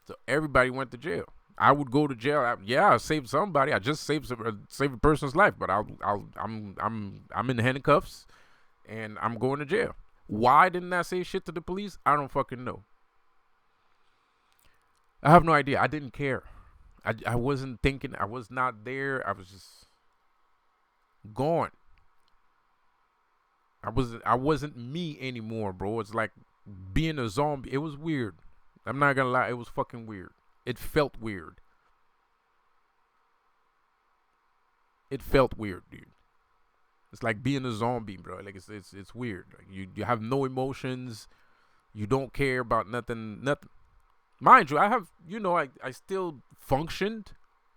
So everybody went to jail. I would go to jail. I saved somebody. I just saved a person's life, but I'm in handcuffs. And I'm going to jail. Why didn't I say shit to the police? I don't fucking know. I have no idea. I didn't care. I wasn't thinking. I was not there. I was just gone. I wasn't me anymore, bro. It's like being a zombie. It was weird. I'm not gonna lie. It was fucking weird. It felt weird. It felt weird, dude. It's like being a zombie, bro. Like it's weird. Like you have no emotions. You don't care about nothing. Mind you, I have, I still functioned,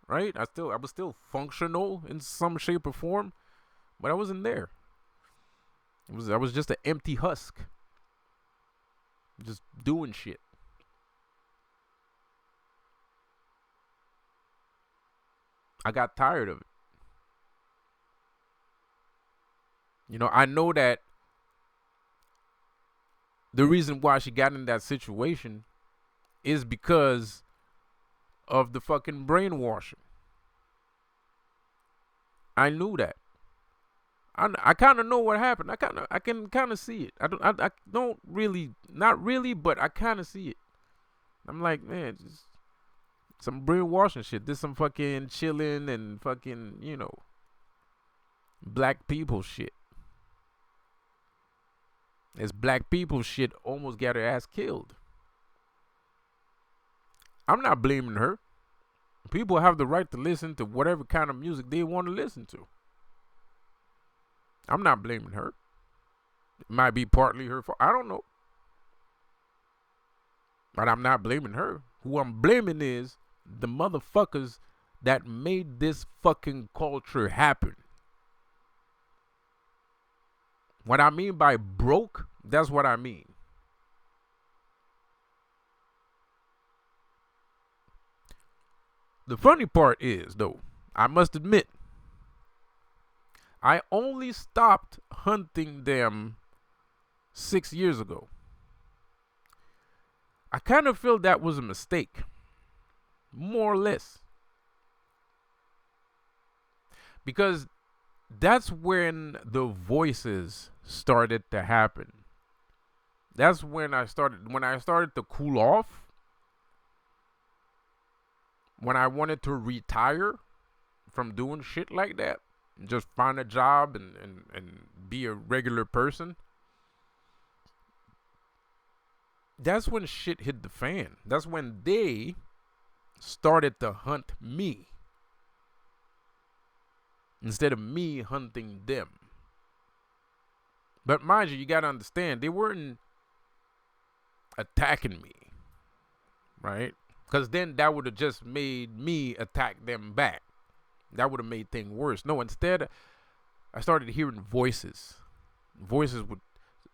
right? I was still functional in some shape or form, but I wasn't there. I was just an empty husk. Just doing shit. I got tired of it. I know that the reason why she got in that situation is because of the fucking brainwashing. I knew that. I kind of know what happened. I can kind of see it. I don't really, not really, but I kind of see it. I'm like, man, just some brainwashing shit. This some fucking chilling and fucking, black people shit. This black people shit almost got her ass killed. I'm not blaming her. People have the right to listen to whatever kind of music they want to listen to. I'm not blaming her. It might be partly her fault. I don't know. But I'm not blaming her. Who I'm blaming is the motherfuckers that made this fucking culture happen. What I mean by broke, that's what I mean. The funny part is, though, I must admit, I only stopped hunting them 6 years ago. I kind of feel that was a mistake, more or less. Because that's when the voices started to happen. That's when I started to cool off. When I wanted to retire from doing shit like that, and just find a job and be a regular person. That's when shit hit the fan. That's when they started to hunt me instead of me hunting them. But mind you, you gotta understand, they weren't attacking me, right? Because then that would have just made me attack them back. That would have made things worse. No, instead, I started hearing voices. Voices would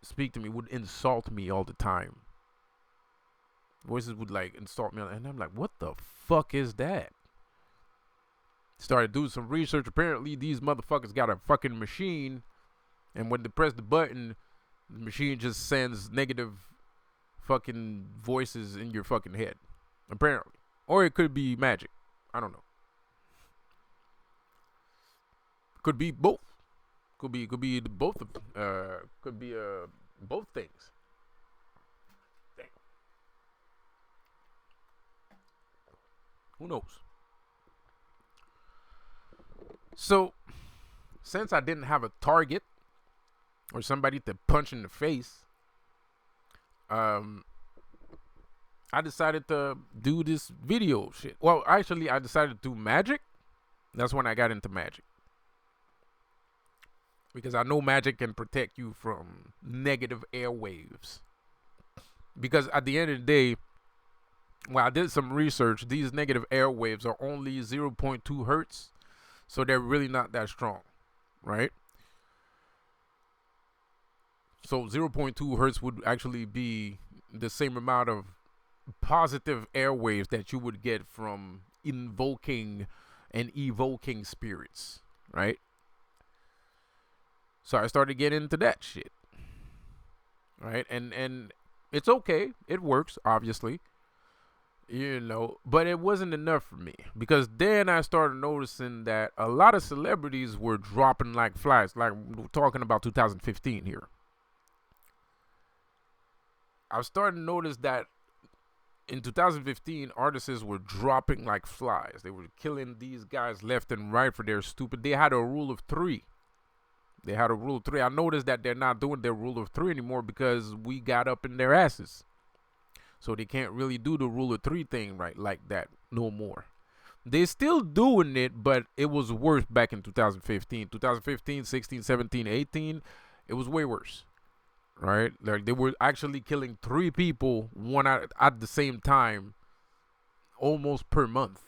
speak to me, would insult me all the time. Voices would like insult me, and I'm like, what the fuck is that? Started doing some research. Apparently, these motherfuckers got a fucking machine, and when they press the button, the machine just sends negative fucking voices in your fucking head. Apparently. Or it could be magic. I don't know. Could be both. Could be both both things. Damn. Who knows? So, since I didn't have a target or somebody to punch in the face, I decided to do this video shit. Well, actually, I decided to do magic. That's when I got into magic. Because I know magic can protect you from negative airwaves. Because at the end of the day, when I did some research, these negative airwaves are only 0.2 hertz. So they're really not that strong, right? So 0.2 hertz would actually be the same amount of positive airwaves that you would get from invoking and evoking spirits, right? So I started getting into that shit, right? And it's okay, it works, obviously, you know, but it wasn't enough for me, because then I started noticing that a lot of celebrities were dropping like flies. Like, we're talking about 2015 here. I started to notice that in 2015, artists were dropping like flies. They were killing these guys left and right for their stupid. They had a rule of three. I noticed that they're not doing their rule of three anymore because we got up in their asses. So they can't really do the rule of three thing right like that no more. They're still doing it, but it was worse back in 2015. 2015, 16, 17, 18, it was way worse. Right? Like, they were actually killing 3 people one at the same time almost per month.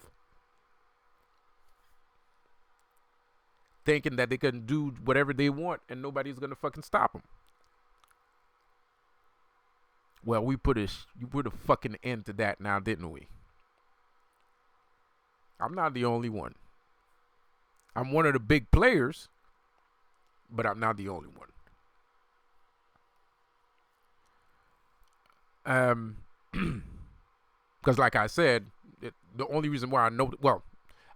Thinking that they can do whatever they want and nobody's gonna fucking stop them. Well, you put a fucking end to that now, didn't we? I'm not the only one. I'm one of the big players, but I'm not the only one. Because like I said, the only reason why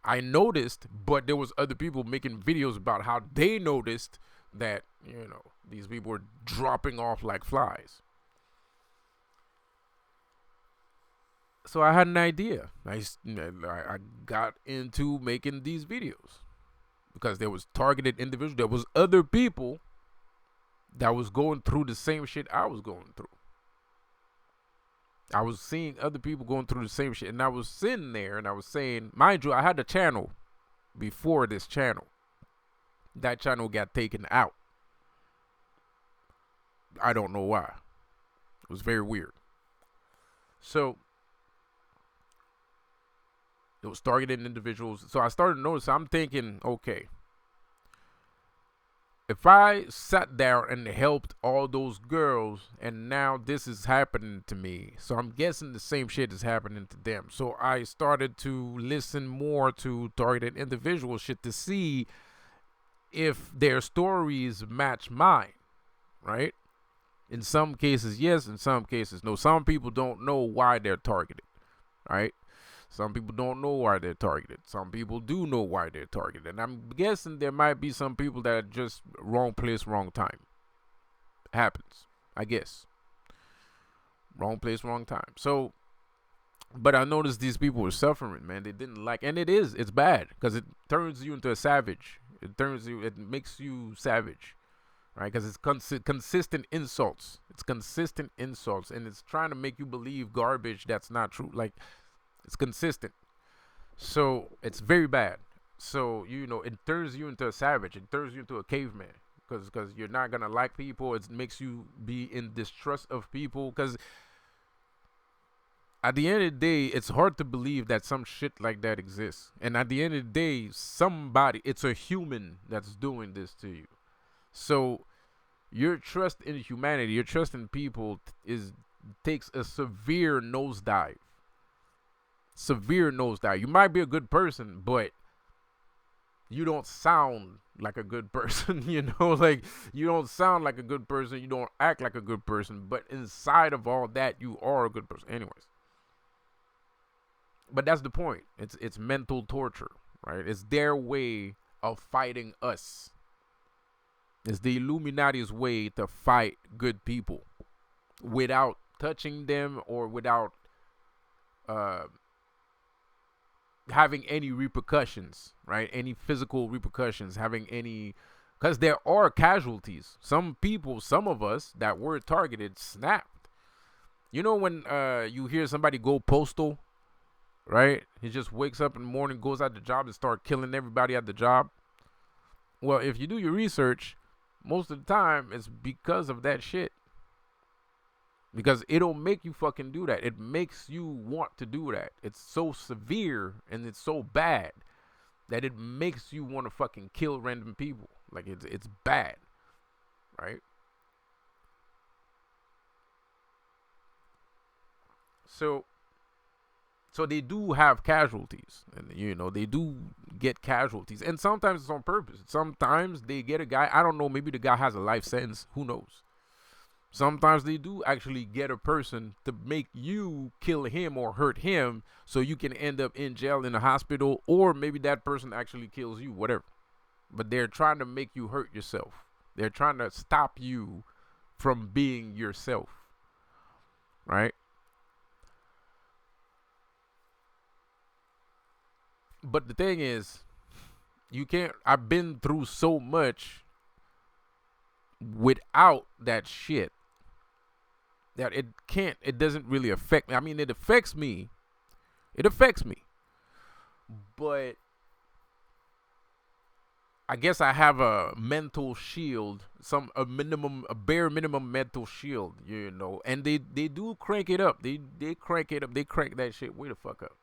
I noticed, but there was other people making videos about how they noticed that, you know, these people were dropping off like flies. So I had an idea. I got into making these videos because there was targeted individuals. There was other people that was going through the same shit I was going through. I was seeing other people going through the same shit, and I was sitting there and I was saying, mind you, I had a channel before this channel. That channel got taken out. I don't know why. It was very weird. So Those targeted individuals. So I started to notice. I'm thinking, okay, if I sat down and helped all those girls, and now this is happening to me, so I'm guessing the same shit is happening to them. So I started to listen more to targeted individual shit to see if their stories match mine, right? In some cases, yes. In some cases, no. Some people don't know why they're targeted, right? Some people don't know why they're targeted. Some people do know why they're targeted. And I'm guessing there might be some people that are just wrong place, wrong time. Happens, I guess. Wrong place, wrong time. So, but I noticed these people were suffering, man. They didn't like, and it's bad because it turns you into a savage. It makes you savage, right? Because it's consistent insults. It's consistent insults, and it's trying to make you believe garbage that's not true. Like, it's consistent. So it's very bad. So, it turns you into a savage. It turns you into a caveman because you're not going to like people. It makes you be in distrust of people because at the end of the day, it's hard to believe that some shit like that exists. And at the end of the day, it's a human that's doing this to you. So your trust in humanity, your trust in people takes a severe nosedive. Severe nosedive. You might be a good person, but you don't sound like a good person. Like, you don't sound like a good person. You don't act like a good person. But inside of all that, you are a good person. Anyways. But that's the point. It's mental torture, right? It's their way of fighting us. It's the Illuminati's way to fight good people without touching them or without having any repercussions, right? Any physical repercussions, because there are casualties. Some of us that were targeted snapped. When you hear somebody go postal, right? He just wakes up in the morning, goes out the job and start killing everybody at the job. Well, if you do your research, most of the time it's because of that shit. Because it'll make you fucking do that. It makes you want to do that. It's so severe and it's so bad that it makes you want to fucking kill random people. Like, it's bad, right? So they do have casualties, and they do get casualties, and sometimes it's on purpose. Sometimes they get a guy, I don't know, maybe the guy has a life sentence, who knows. Sometimes they do actually get a person to make you kill him or hurt him so you can end up in jail, in a hospital, or maybe that person actually kills you, whatever. But they're trying to make you hurt yourself. They're trying to stop you from being yourself, right? But the thing is, I've been through so much without that shit that it doesn't really affect me. I mean, it affects me. But I guess I have a mental shield, a bare minimum mental shield, and they do crank it up. They crank it up. They crank that shit way the fuck up.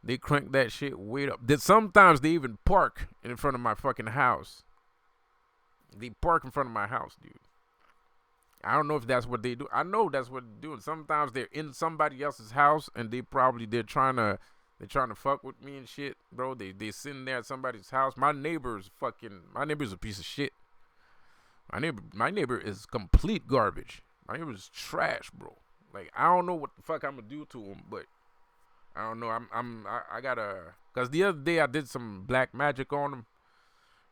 They crank that shit way up. Sometimes they even park in front of my fucking house. They park in front of my house, dude. I don't know if that's what they do. I know that's what they're doing. Sometimes they're in somebody else's house and they're trying to fuck with me and shit, bro. They sitting there at somebody's house. My neighbor's a piece of shit. My neighbor is complete garbage. My neighbor's trash, bro. Like, I don't know what the fuck I'm gonna do to him, but I don't know. I gotta, cause the other day I did some black magic on them,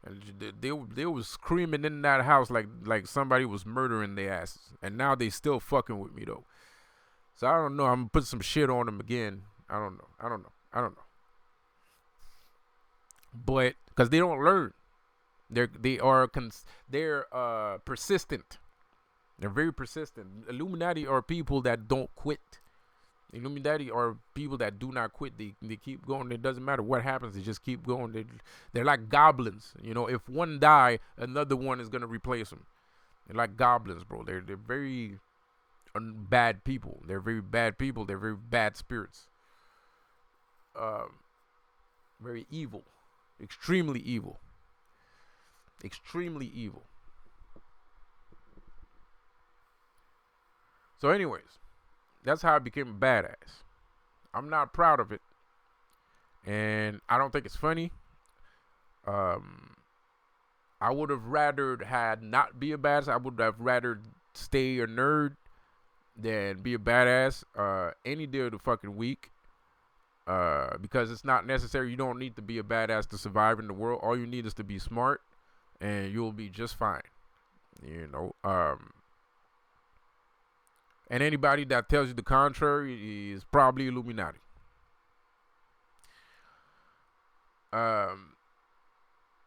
and they was screaming in that house like somebody was murdering their asses, and now they still fucking with me though. So I don't know. I'm gonna put some shit on them again. I don't know. But cause they don't learn, they're persistent. They're very persistent. Illuminati are people that don't quit. Illuminati are people that do not quit. They keep going. It doesn't matter what happens. They just keep going. They're like goblins. If one die, another one is gonna replace them. They're like goblins, bro. They're very bad people. They're very bad people. They're very bad spirits. very evil, extremely evil, extremely evil. So, anyways, that's how I became a badass. I'm not proud of it, and I don't think it's funny. I would have rather had not be a badass. I would have rather stay a nerd than be a badass any day of the fucking week. Because it's not necessary. You don't need to be a badass to survive in the world. All you need is to be smart, and you'll be just fine. You know. And anybody that tells you the contrary is probably Illuminati.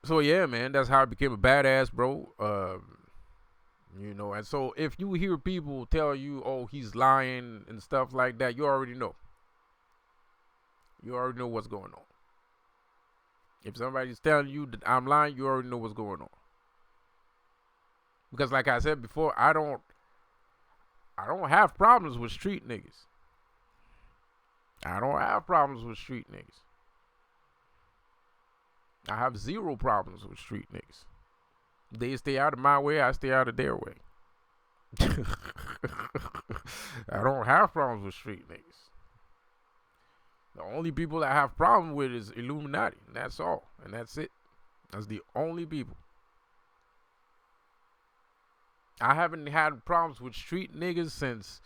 So yeah, man, that's how I became a badass, bro. You know, and so if you hear people tell you, "Oh, he's lying" and stuff like that, you already know. You already know what's going on. If somebody's telling you that I'm lying, you already know what's going on. Because, like I said before, I don't have problems with street niggas. I don't have problems with street niggas. I have zero problems with street niggas. They stay out of my way, I stay out of their way. I don't have problems with street niggas. The only people I have problem with is Illuminati. And that's all. And that's it. That's the only people. I haven't had problems with street niggas since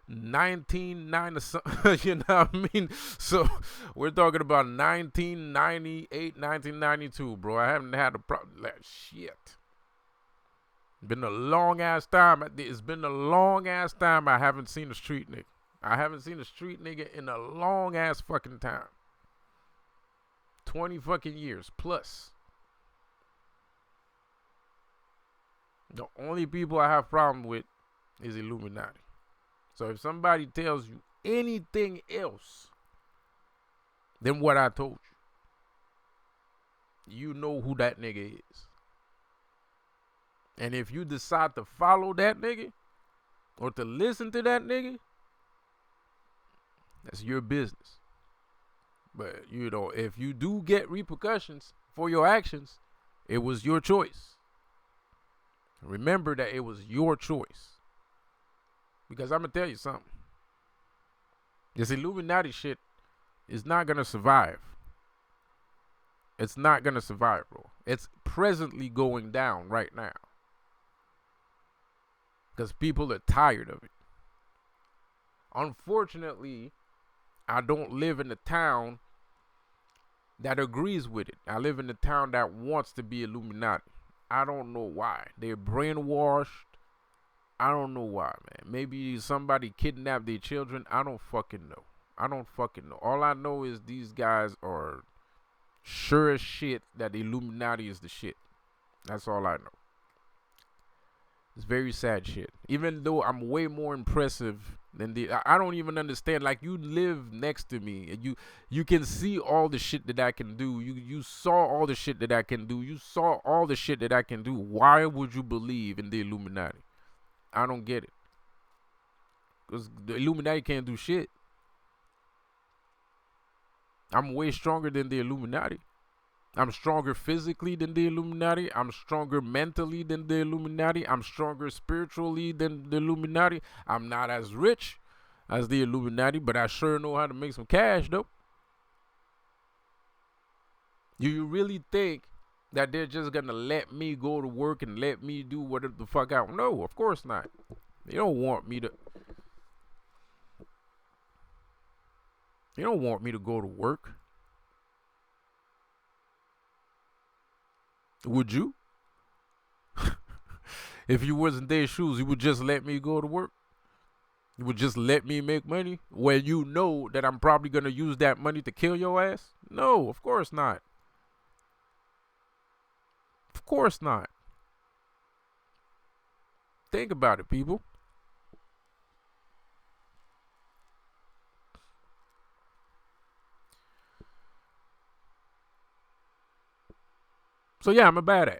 1990. You know what I mean? So we're talking about 1998, 1992, bro. I haven't had a problem. Like, shit. Been a long ass time. It's been a long ass time I haven't seen a street nigga. I haven't seen a street nigga in a long ass fucking time. 20 fucking years plus. The only people I have problem with is Illuminati. So if somebody tells you anything else than what I told you, you know who that nigga is. And if you decide to follow that nigga or to listen to that nigga, that's your business. But, you know, if you do get repercussions for your actions, it was your choice. Remember that it was your choice. Because I'm going to tell you something. This Illuminati shit is not going to survive. It's not going to survive, bro. It's presently going down right now. Because people are tired of it. Unfortunately, I don't live in a town that agrees with it. I live in a town that wants to be Illuminati. I don't know why. They're brainwashed. I don't know why, man. Maybe somebody kidnapped their children. I don't fucking know. All I know is these guys are sure as shit that the Illuminati is the shit. That's all I know. It's very sad shit. Even though I'm way more impressive than I don't even understand. Like, you live next to me and you can see all the shit that I can do. You saw all the shit that I can do. You saw all the shit that I can do. Why would you believe in the Illuminati? I don't get it. Because the Illuminati can't do shit. I'm way stronger than the Illuminati. I'm stronger physically than the Illuminati. I'm stronger mentally than the Illuminati. I'm stronger spiritually than the Illuminati. I'm not as rich as the Illuminati, but I sure know how to make some cash, though. Do you really think that they're just going to let me go to work and let me do whatever the fuck I want? No, of course not. They don't want me to. They don't want me to go to work. Would you? If you was in their shoes, you would just let me go to work? You would just let me make money when you know that I'm probably going to use that money to kill your ass? No, of course not. Of course not. Think about it, people. So yeah, I'm a badass.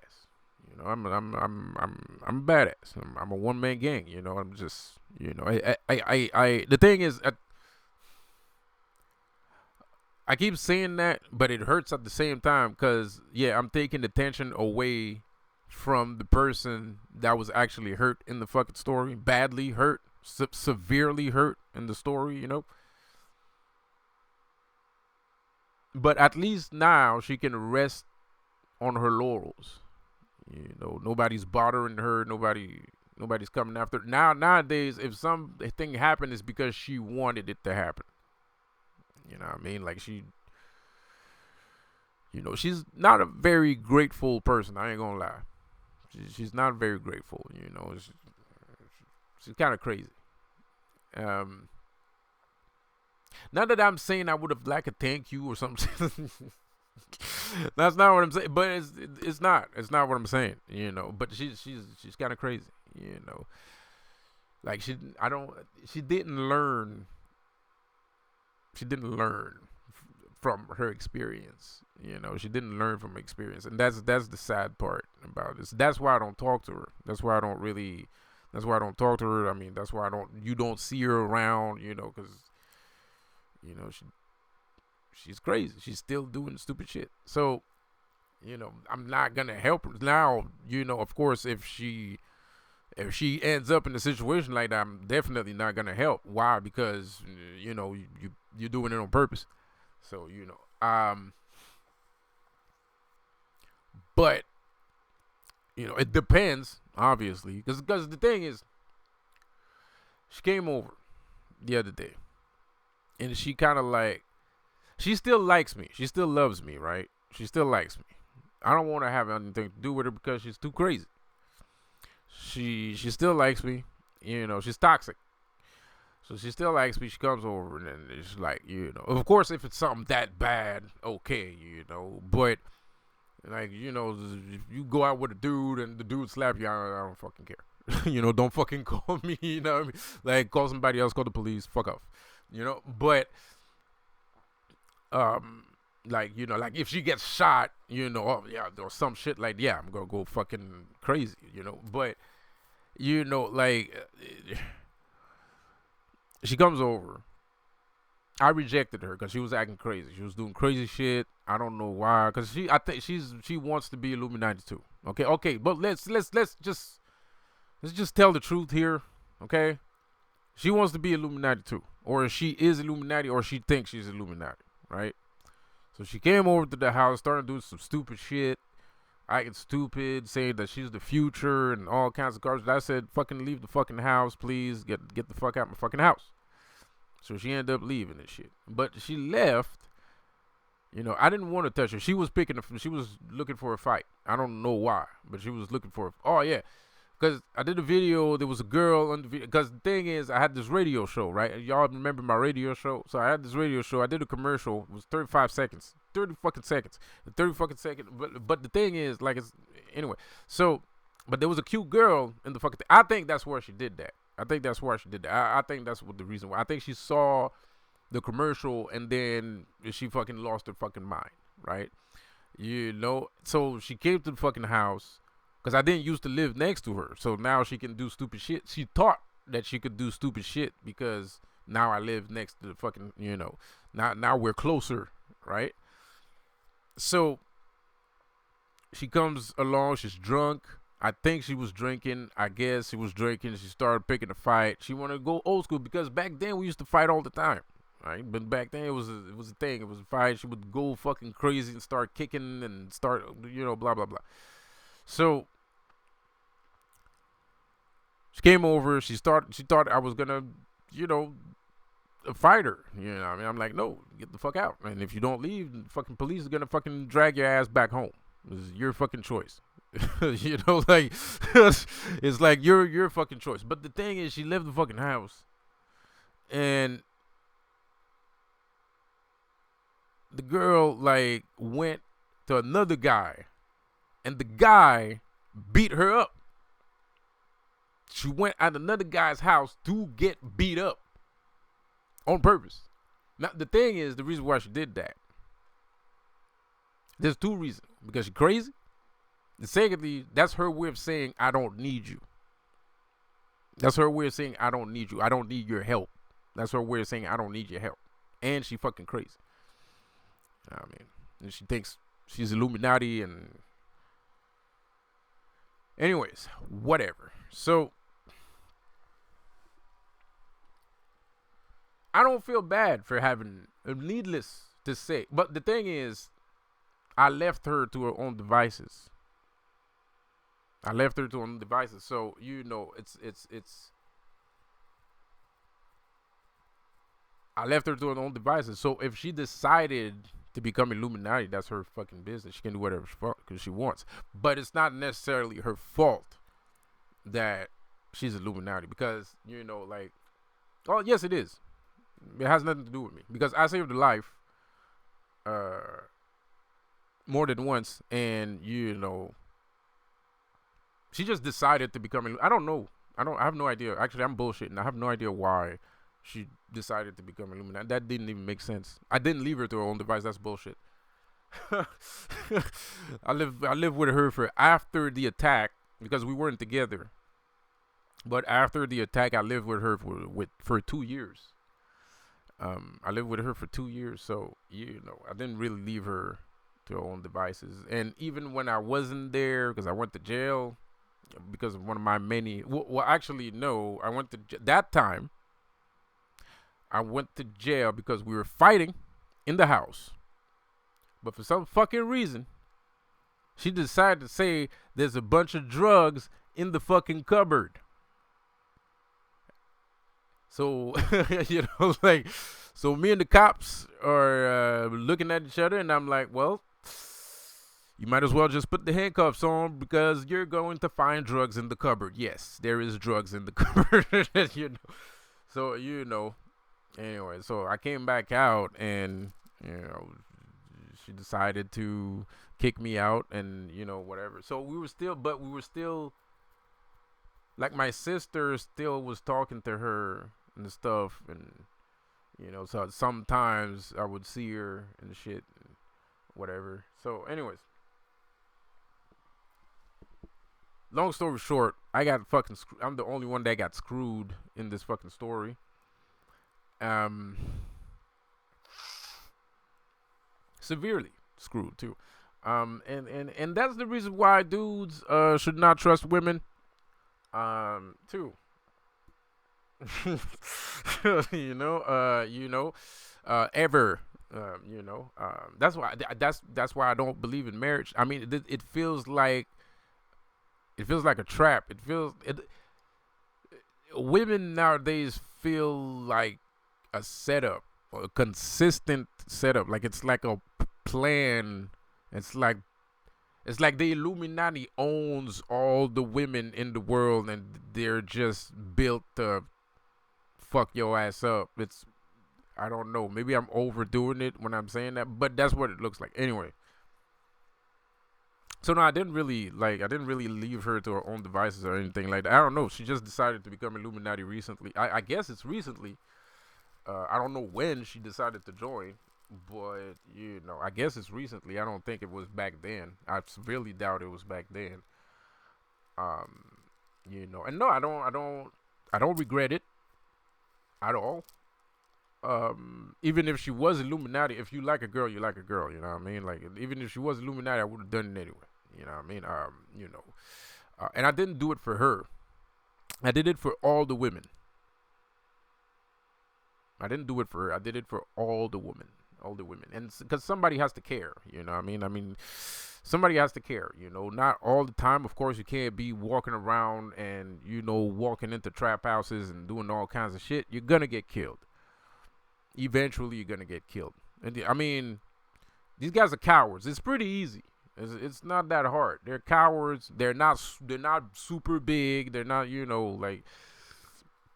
You know, I'm a badass. I'm a one man gang. You know, I'm just, you know, I the thing is, I keep saying that, but it hurts at the same time because, yeah, I'm taking attention away from the person that was actually hurt in the fucking story, badly hurt, severely hurt in the story, you know. But at least now she can rest on her laurels. You know, nobody's bothering her. Nobody's coming after her. Nowadays, if something happened, it's because she wanted it to happen. You know what I mean? Like she's not a very grateful person. I ain't gonna lie. She's not very grateful. You know, she's kind of crazy. Not that I'm saying I would have liked a thank you or something. That's not what I'm saying. But it's not. It's not what I'm saying. You know. But she's kind of crazy. You know. Like she didn't learn. She didn't learn from her experience. You know. She didn't learn from experience, and that's the sad part about this. That's why I don't talk to her. That's why I don't talk to her. I mean, that's why you don't see her around. You know, because you know she's crazy. She's still doing stupid shit. So, you know, I'm not gonna help her now. You know, of course, if she ends up in a situation like that, I'm definitely not gonna help. Why? Because you know you're doing it on purpose. So you know, but you know it depends, obviously, because the thing is, she came over the other day, and she kind of like. She still likes me. She still loves me, right? She still likes me. I don't want to have anything to do with her because she's too crazy. She still likes me. You know, she's toxic. So she still likes me. She comes over and then it's like, you know. Of course, if it's something that bad, okay, you know. But, like, you know, if you go out with a dude and the dude slap you, I don't fucking care. You know, don't fucking call me, you know what I mean? Like, call somebody else, call the police, fuck off. You know, but... like, you know, like if she gets shot, you know, or some shit like, yeah, I'm gonna go fucking crazy, you know. But you know, like she comes over. I rejected her because she was acting crazy. She was doing crazy shit. I don't know why. Because I think she wants to be Illuminati too. Okay. But let's just tell the truth here. Okay, she wants to be Illuminati too, or she is Illuminati, or she thinks she's Illuminati. Right? So she came over to the house, started doing some stupid shit, acting stupid, saying that she's the future and all kinds of garbage. I said, fucking leave the fucking house, please. Get the fuck out of my fucking house. So she ended up leaving and shit. But she left. You know, I didn't want to touch her. She was looking for a fight. I don't know why, but she was looking for a, oh yeah. Because I did a video, there was a girl on the video. Because the thing is, I had this radio show, right? Y'all remember my radio show? So I had this radio show. I did a commercial. It was 35 seconds. 30 fucking seconds. 30 fucking seconds. But the thing is, like, it's, anyway. So, but there was a cute girl in the fucking thing. I think that's where she did that. I think that's what the reason why. I think she saw the commercial and then she fucking lost her fucking mind, right? You know? So she came to the fucking house. Because I didn't used to live next to her. So now she can do stupid shit. She thought that she could do stupid shit because now I live next to the fucking, you know. Now we're closer, right? So she comes along. She's drunk. I think she was drinking. I guess she was drinking. She started picking a fight. She wanted to go old school because back then we used to fight all the time. Right? But back then it was a thing. It was a fight. She would go fucking crazy and start kicking and start, you know, blah, blah, blah. So she came over. She thought I was gonna, you know, fight her. You know what I mean? I'm like, no, get the fuck out. And if you don't leave, the fucking police are gonna fucking drag your ass back home. This is your fucking choice. You know, like it's like your fucking choice. But the thing is, she left the fucking house, and the girl like went to another guy. And the guy beat her up. She went at another guy's house to get beat up. On purpose. Now, the thing is, the reason why she did that. There's two reasons. Because she's crazy. And secondly, that's her way of saying, I don't need you. That's her way of saying, I don't need you. I don't need your help. That's her way of saying, I don't need your help. And she fucking crazy. I mean, and she thinks she's Illuminati, and anyways, whatever. So I don't feel bad for having, needless to say. But the thing is, I left her to her own devices. I left her to her own devices. So it's. I left her to her own devices. So if she decided to become Illuminati, that's her fucking business. She can do whatever she wants. But it's not necessarily her fault that she's Illuminati, because like, oh yes, it is. It has nothing to do with me, because I saved her life more than once, and she just decided to become. I don't know. I have no idea. Actually, I'm bullshitting. I have no idea why she decided to become Illuminati. That didn't even make sense. I didn't leave her to her own device. That's bullshit. I lived with her for after the attack, because we weren't together. But after the attack, I lived with her for 2 years. I lived with her for 2 years, so I didn't really leave her to her own devices. And even when I wasn't there, because I went to jail because of one of my many. Well, actually, no, I went to that time. I went to jail because we were fighting in the house, but for some fucking reason, she decided to say there's a bunch of drugs in the fucking cupboard. So, like, so me and the cops are looking at each other, and I'm like, well, you might as well just put the handcuffs on, because you're going to find drugs in the cupboard. Yes, there is drugs in the cupboard. So, anyway, so I came back out, and, she decided to kick me out, and, whatever. So we were still, like, my sister still was talking to her and stuff, and so sometimes I would see her and shit, and whatever. So anyways, long story short, I got fucking I'm the only one that got screwed in this fucking story. Severely screwed too. And that's the reason why dudes should not trust women too. Ever. That's why I don't believe in marriage. I mean, it feels like a trap. Women nowadays feel like a setup, a consistent setup. Like it's like a plan. It's like the Illuminati owns all the women in the world, and they're just built to fuck your ass up. I don't know. Maybe I'm overdoing it when I'm saying that, but that's what it looks like. Anyway. So no, I didn't really leave her to her own devices or anything like that. I don't know. She just decided to become Illuminati recently. I guess it's recently. I don't know when she decided to join, but I guess it's recently. I don't think it was back then. I severely doubt it was back then. And no, I don't regret it at all. Even if she was Illuminati, if you like a girl, you like a girl. You know what I mean? Like, even if she was Illuminati, I would have done it anyway. You know what I mean? And I didn't do it for her. I did it for all the women. I didn't do it for her. I did it for all the women, and because somebody has to care. You know what I mean? Somebody has to care. Not all the time. Of course, you can't be walking around and walking into trap houses and doing all kinds of shit. You're gonna get killed. Eventually, you're gonna get killed. And I mean, these guys are cowards. It's pretty easy. It's not that hard. They're cowards. They're not super big. They're not like.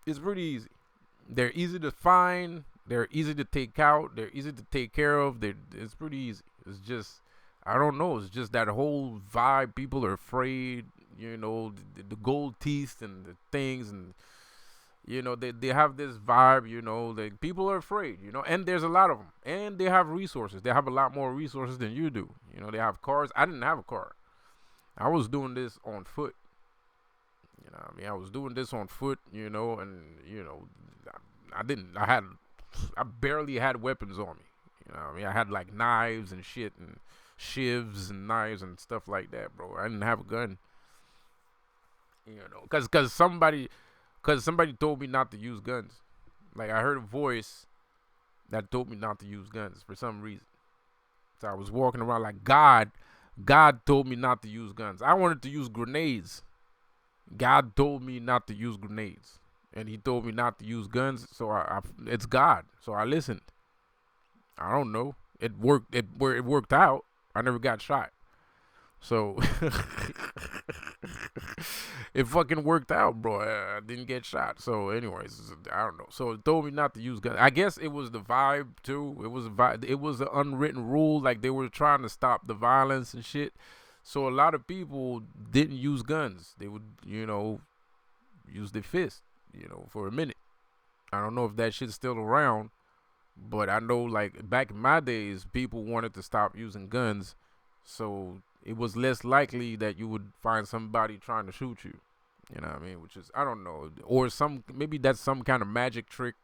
It's pretty easy. They're easy to find. They're easy to take out. They're easy to take care of. It's pretty easy. It's just, I don't know. It's just that whole vibe. People are afraid. The gold teeth and the things, and they have this vibe. That people are afraid. And there's a lot of them. And they have resources. They have a lot more resources than you do. They have cars. I didn't have a car. I was doing this on foot. I was doing this on foot. And I barely had weapons on me. You know what I mean? I had like knives and shit and shivs and knives and stuff like that, bro. I didn't have a gun, you know, cause somebody told me not to use guns. Like I heard a voice that told me not to use guns for some reason. So I was walking around like God told me not to use guns. I wanted to use grenades. God told me not to use grenades, and He told me not to use guns. So it's God. So I listened. I don't know. It worked. It worked out. I never got shot. So it fucking worked out, bro. I didn't get shot. So, anyways, I don't know. So it told me not to use guns. I guess it was the vibe too. It was a vibe. It was an unwritten rule. Like they were trying to stop the violence and shit. So a lot of people didn't use guns. They would, you know, use their fist, you know, for a minute. I don't know if that shit's still around, but I know like back in my days, people wanted to stop using guns. So it was less likely that you would find somebody trying to shoot you. You know what I mean? Which is, I don't know. Or maybe that's some kind of magic trick.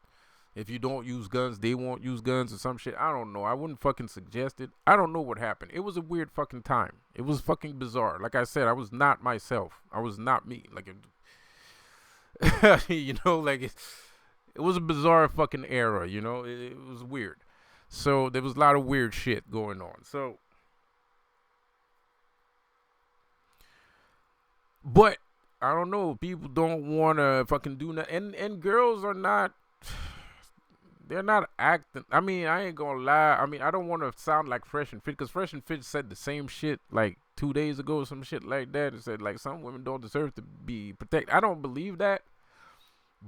If you don't use guns, they won't use guns or some shit. I don't know. I wouldn't fucking suggest it. I don't know what happened. It was a weird fucking time. It was fucking bizarre. Like I said, I was not myself. I was not me. Like, you know, like it was a bizarre fucking era, you know? It was weird. So there was a lot of weird shit going on. So, but I don't know. People don't want to fucking do nothing. And girls are not, they're not acting. I mean, I ain't gonna lie. I mean, I don't want to sound like Fresh and Fit, because Fresh and Fit said the same shit like 2 days ago, some shit like that. It said like some women don't deserve to be protected. I don't believe that,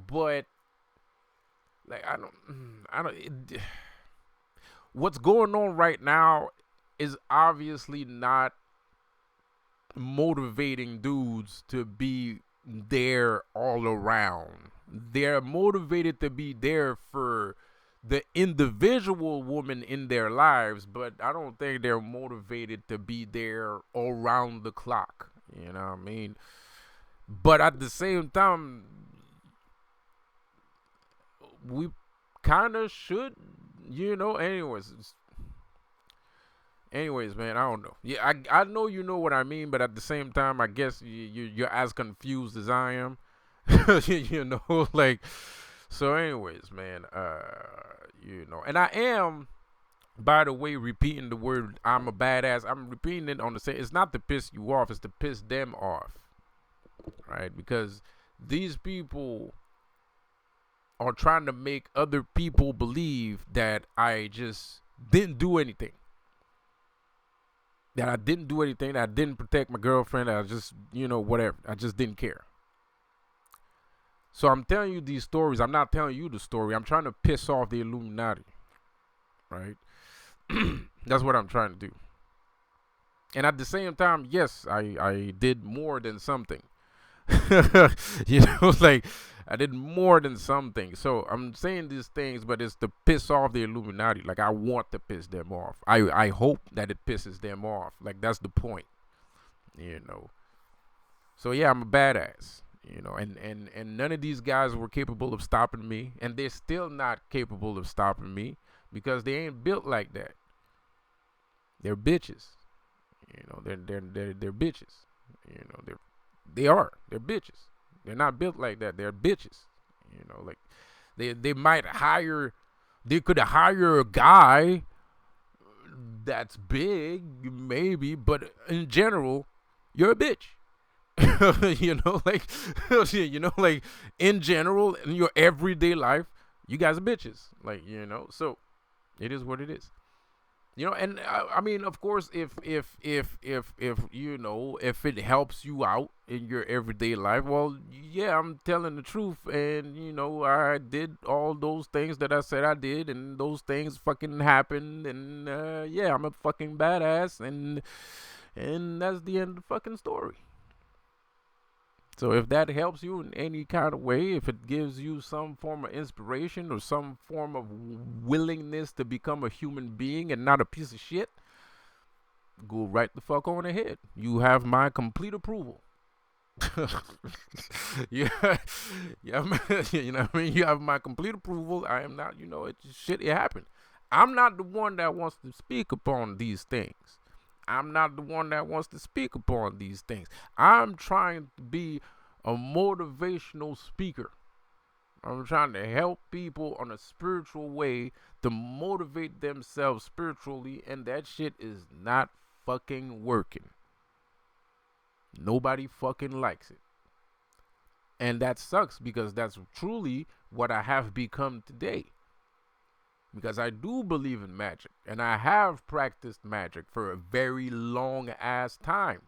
but like I don't. What's going on right now is obviously not motivating dudes to be there all around. They're motivated to be there for the individual woman in their lives, but I don't think they're motivated to be there around the clock. You know what I mean? But at the same time, we kind of should, you know. Anyways, man, I don't know. Yeah, I know you know what I mean, but at the same time, I guess you're as confused as I am. You know, like, so anyways, man, you know, and I am, by the way, repeating the word "I'm a badass." I'm repeating it on the same. It's not to piss you off; it's to piss them off, right? Because these people are trying to make other people believe that I just didn't do anything. That I didn't do anything. That I didn't protect my girlfriend. That I just, you know, whatever. I just didn't care. So I'm telling you these stories. I'm not telling you the story. I'm trying to piss off the Illuminati, right? That's what I'm trying to do. And at the same time, yes, I did more than something. You know, like I did more than something. So I'm saying these things, but it's to piss off the Illuminati. Like I want to piss them off. I hope that it pisses them off. Like that's the point. You know. So yeah, I'm a badass. You know, and none of these guys were capable of stopping me, and they're still not capable of stopping me because they ain't built like that. They're bitches. You know, they're bitches. You know, they're bitches. They're not built like that. They're bitches. You know, like they might could hire a guy that's big, maybe, but in general, you're a bitch. You know, like you know, like in general, in your everyday life, you guys are bitches. Like, you know, so it is what it is. You know, and I mean, of course, if you know, if it helps you out in your everyday life, well, yeah, I'm telling the truth, and you know, I did all those things that I said I did, and those things fucking happened, and yeah, I'm a fucking badass, and that's the end of the fucking story. So if that helps you in any kind of way, if it gives you some form of inspiration or some form of willingness to become a human being and not a piece of shit, go right the fuck on ahead. You have my complete approval. Yeah, yeah, you know what I mean? You have my complete approval. I am not, you know, it's shit, it happened. I'm not the one that wants to speak upon these things. I'm not the one that wants to speak upon these things. I'm trying to be a motivational speaker. I'm trying to help people on a spiritual way to motivate themselves spiritually, and that shit is not fucking working. Nobody fucking likes it. And that sucks because that's truly what I have become today. Because I do believe in magic, and I have practiced magic for a very long ass time.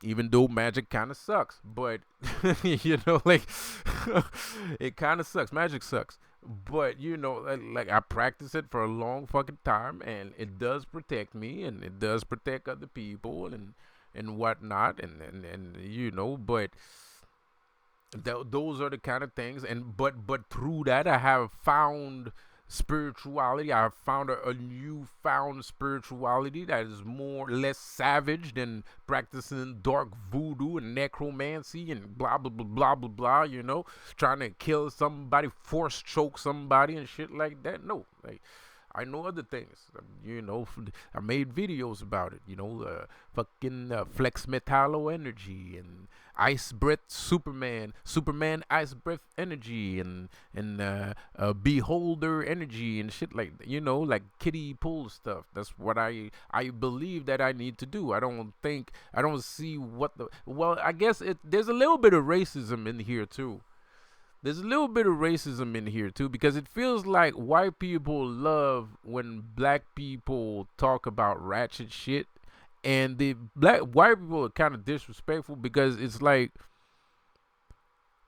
Even though magic kind of sucks, but like it kind of sucks. Magic sucks, but like I practice it for a long fucking time, and it does protect me, and it does protect other people, and whatnot, and but those are the kind of things, and but through that I have found spirituality. I've found a newfound spirituality that is less savage than practicing dark voodoo and necromancy and blah blah blah blah blah blah, trying to kill somebody, force choke somebody and shit like that. No, like I know other things. I made videos about it. Fucking Flex Metallo Energy and Ice Breath Superman Ice Breath Energy, and Beholder Energy and shit like that. Like kiddie pool stuff. That's what I believe that I need to do. I don't see what the well. I guess there's a little bit of racism in here too. There's a little bit of racism in here too, because it feels like white people love when black people talk about ratchet shit, and the white people are kind of disrespectful because it's like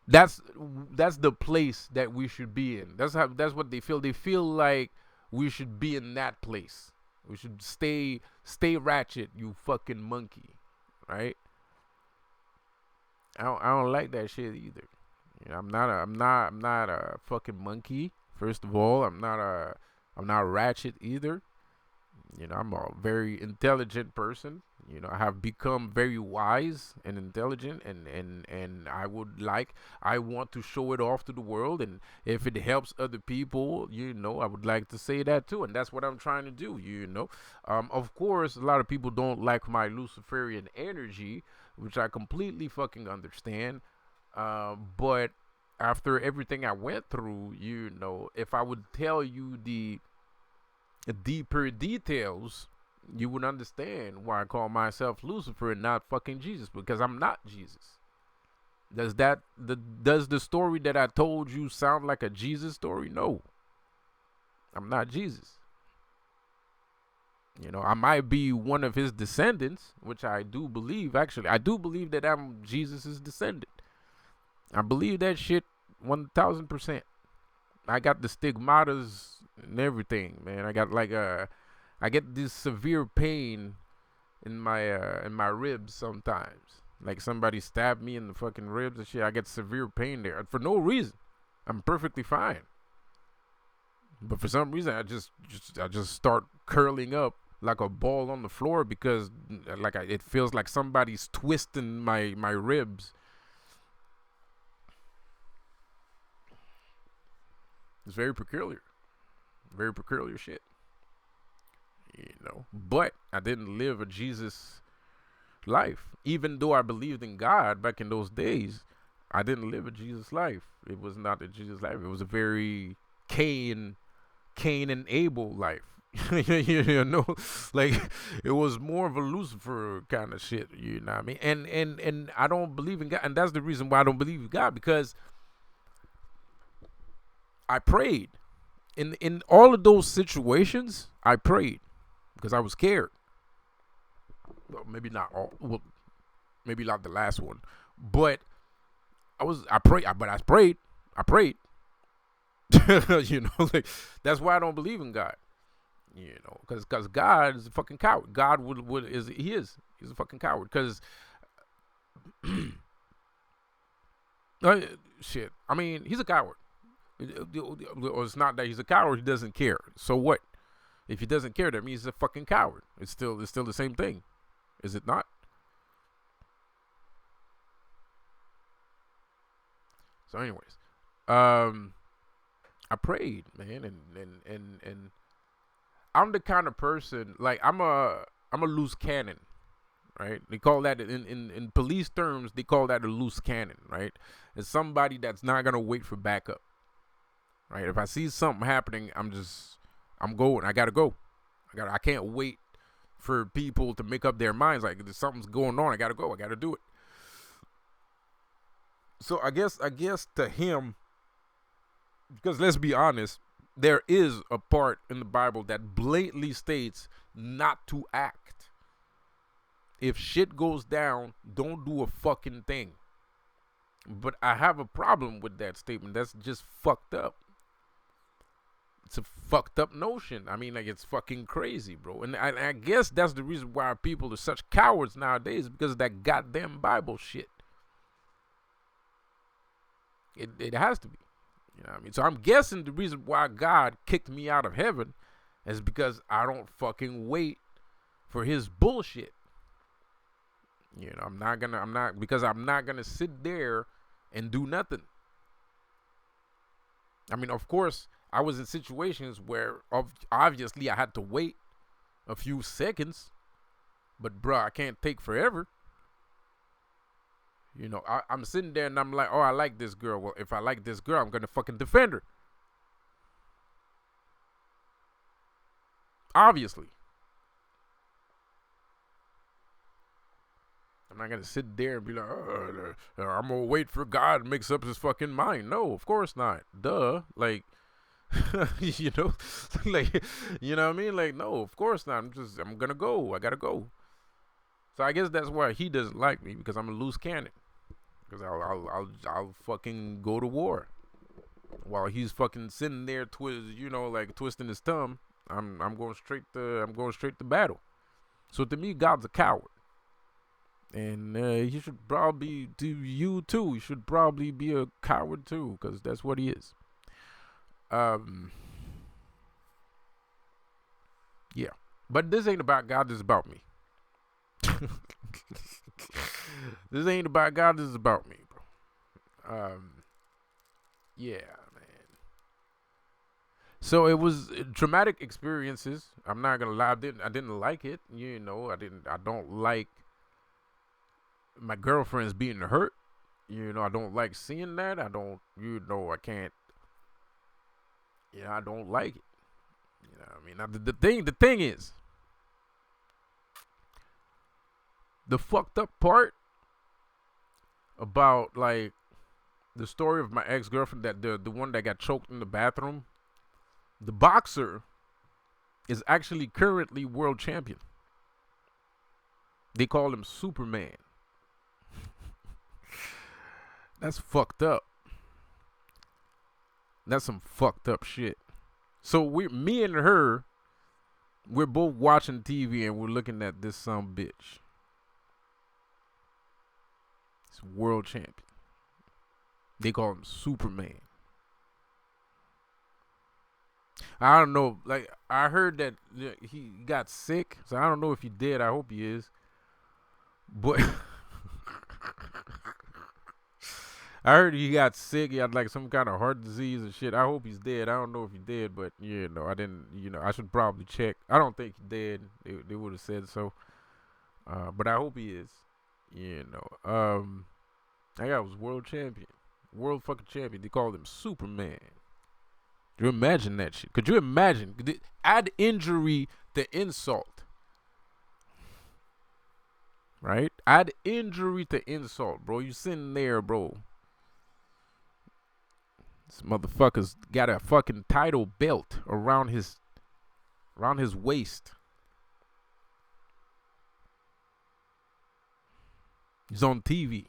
that's the place that we should be in. That's what they feel. They feel like we should be in that place. We should stay ratchet, you fucking monkey, right? I don't like that shit either. I'm not a fucking monkey. First of all, I'm not ratchet either. I'm a very intelligent person. I have become very wise and intelligent, and I want to show it off to the world, and if it helps other people, I would like to say that too, and that's what I'm trying to do. Of course, a lot of people don't like my Luciferian energy, which I completely fucking understand. But after everything I went through, if I would tell you the deeper details, you would understand why I call myself Lucifer and not fucking Jesus, because I'm not Jesus. Does the story that I told you sound like a Jesus story? No. I'm not Jesus. I might be one of his descendants, which I do believe. Actually, I do believe that I'm Jesus's descendant. I believe that shit 1,000%. I got the stigmatas and everything, man. I got I get this severe pain in my ribs sometimes. Like somebody stabbed me in the fucking ribs and shit. I get severe pain there for no reason. I'm perfectly fine. But for some reason, I just start curling up like a ball on the floor because it feels like somebody's twisting my ribs. It's very peculiar shit, But I didn't live a Jesus life, even though I believed in God back in those days. I didn't live a Jesus life. It was not a Jesus life. It was a very Cain and Abel life. Like it was more of a Lucifer kind of shit. You know what I mean? And I don't believe in God, and that's the reason why I don't believe in God, because I prayed. In all of those situations, I prayed because I was scared. Well, maybe not all. Well, maybe not the last one, but I prayed. I prayed. Like that's why I don't believe in God. Because God is a fucking coward. God he's a fucking coward. Because shit. I mean, he's a coward. Or it's not that he's a coward, he doesn't care. So what? If he doesn't care, that means he's a fucking coward. It's still the same thing. Is it not? So anyways, I prayed, man, and I'm the kind of person, like, I'm a loose cannon, right? They call that in police terms, they call that a loose cannon, right? It's somebody that's not gonna wait for backup, right? If I see something happening, I'm going. I gotta go. I can't wait for people to make up their minds. Like, if something's going on, I gotta go. I gotta do it. So I guess to him, because let's be honest, there is a part in the Bible that blatantly states not to act. If shit goes down, don't do a fucking thing. But I have a problem with that statement. That's just fucked up. It's a fucked up notion. I mean, like, it's fucking crazy, bro. And I guess that's the reason why people are such cowards nowadays, because of that goddamn Bible shit. It has to be. You know what I mean? So I'm guessing the reason why God kicked me out of heaven is because I don't fucking wait for his bullshit. You know, I'm not gonna sit there and do nothing. I mean, of course, I was in situations where obviously I had to wait a few seconds, but bruh, I can't take forever. You know, I'm sitting there and I'm like, oh, I like this girl. Well, if I like this girl, I'm gonna fucking defend her. Obviously. I'm not gonna sit there and be like, I'm gonna wait for God to mix up his fucking mind. No, of course not. Duh. Like, you know, like, you know what I mean? Like, no, of course not. I'm gonna go. I gotta go. So I guess that's why he doesn't like me, because I'm a loose cannon. Because I'll fucking go to war while he's fucking sitting there, like twisting his thumb. I'm going straight to battle. So to me, God's a coward. And he should probably, to you too, you should probably be a coward too, because that's what he is. Yeah. But this ain't about God, this is about me. This ain't about God, this is about me, bro. Yeah, man. So it was traumatic experiences. I'm not gonna lie, I didn't like it. You know, I don't like my girlfriend's being hurt. You know, I don't like seeing that. I can't. You know, I don't like it. You know what I mean? Now, the thing is, the fucked up part about, like, the story of my ex-girlfriend, that the one that got choked in the bathroom, the boxer is actually currently world champion. They call him Superman. That's fucked up. That's some fucked up shit. So me and her, we're both watching TV and we're looking at this some bitch. It's world champion. They call him Superman. I don't know. Like, I heard that he got sick, so I don't know if he did. I hope he is. But I heard he got sick. He had like some kind of heart disease and shit. I hope he's dead. I don't know if he did, but you know, I didn't. You know, I should probably check. I don't think he did. They would have said so. But I hope he is. You know. That guy was world champion, world fucking champion. They called him Superman. Could you imagine that shit? Could you imagine? Add injury to insult. Right? Add injury to insult, bro. You sitting there, bro. This motherfucker's got a fucking title belt around his waist. He's on TV.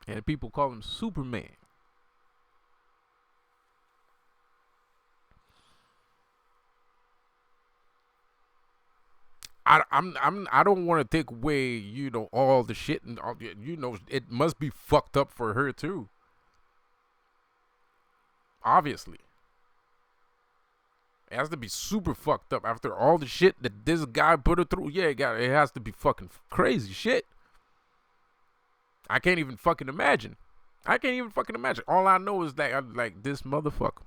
And people call him Superman. I don't want to take away, you know, all the shit, and all, you know, it must be fucked up for her too. Obviously. It has to be super fucked up after all the shit that this guy put her through. Yeah, it has to be fucking crazy shit. I can't even fucking imagine. I can't even fucking imagine. All I know is that I'm like this motherfucker.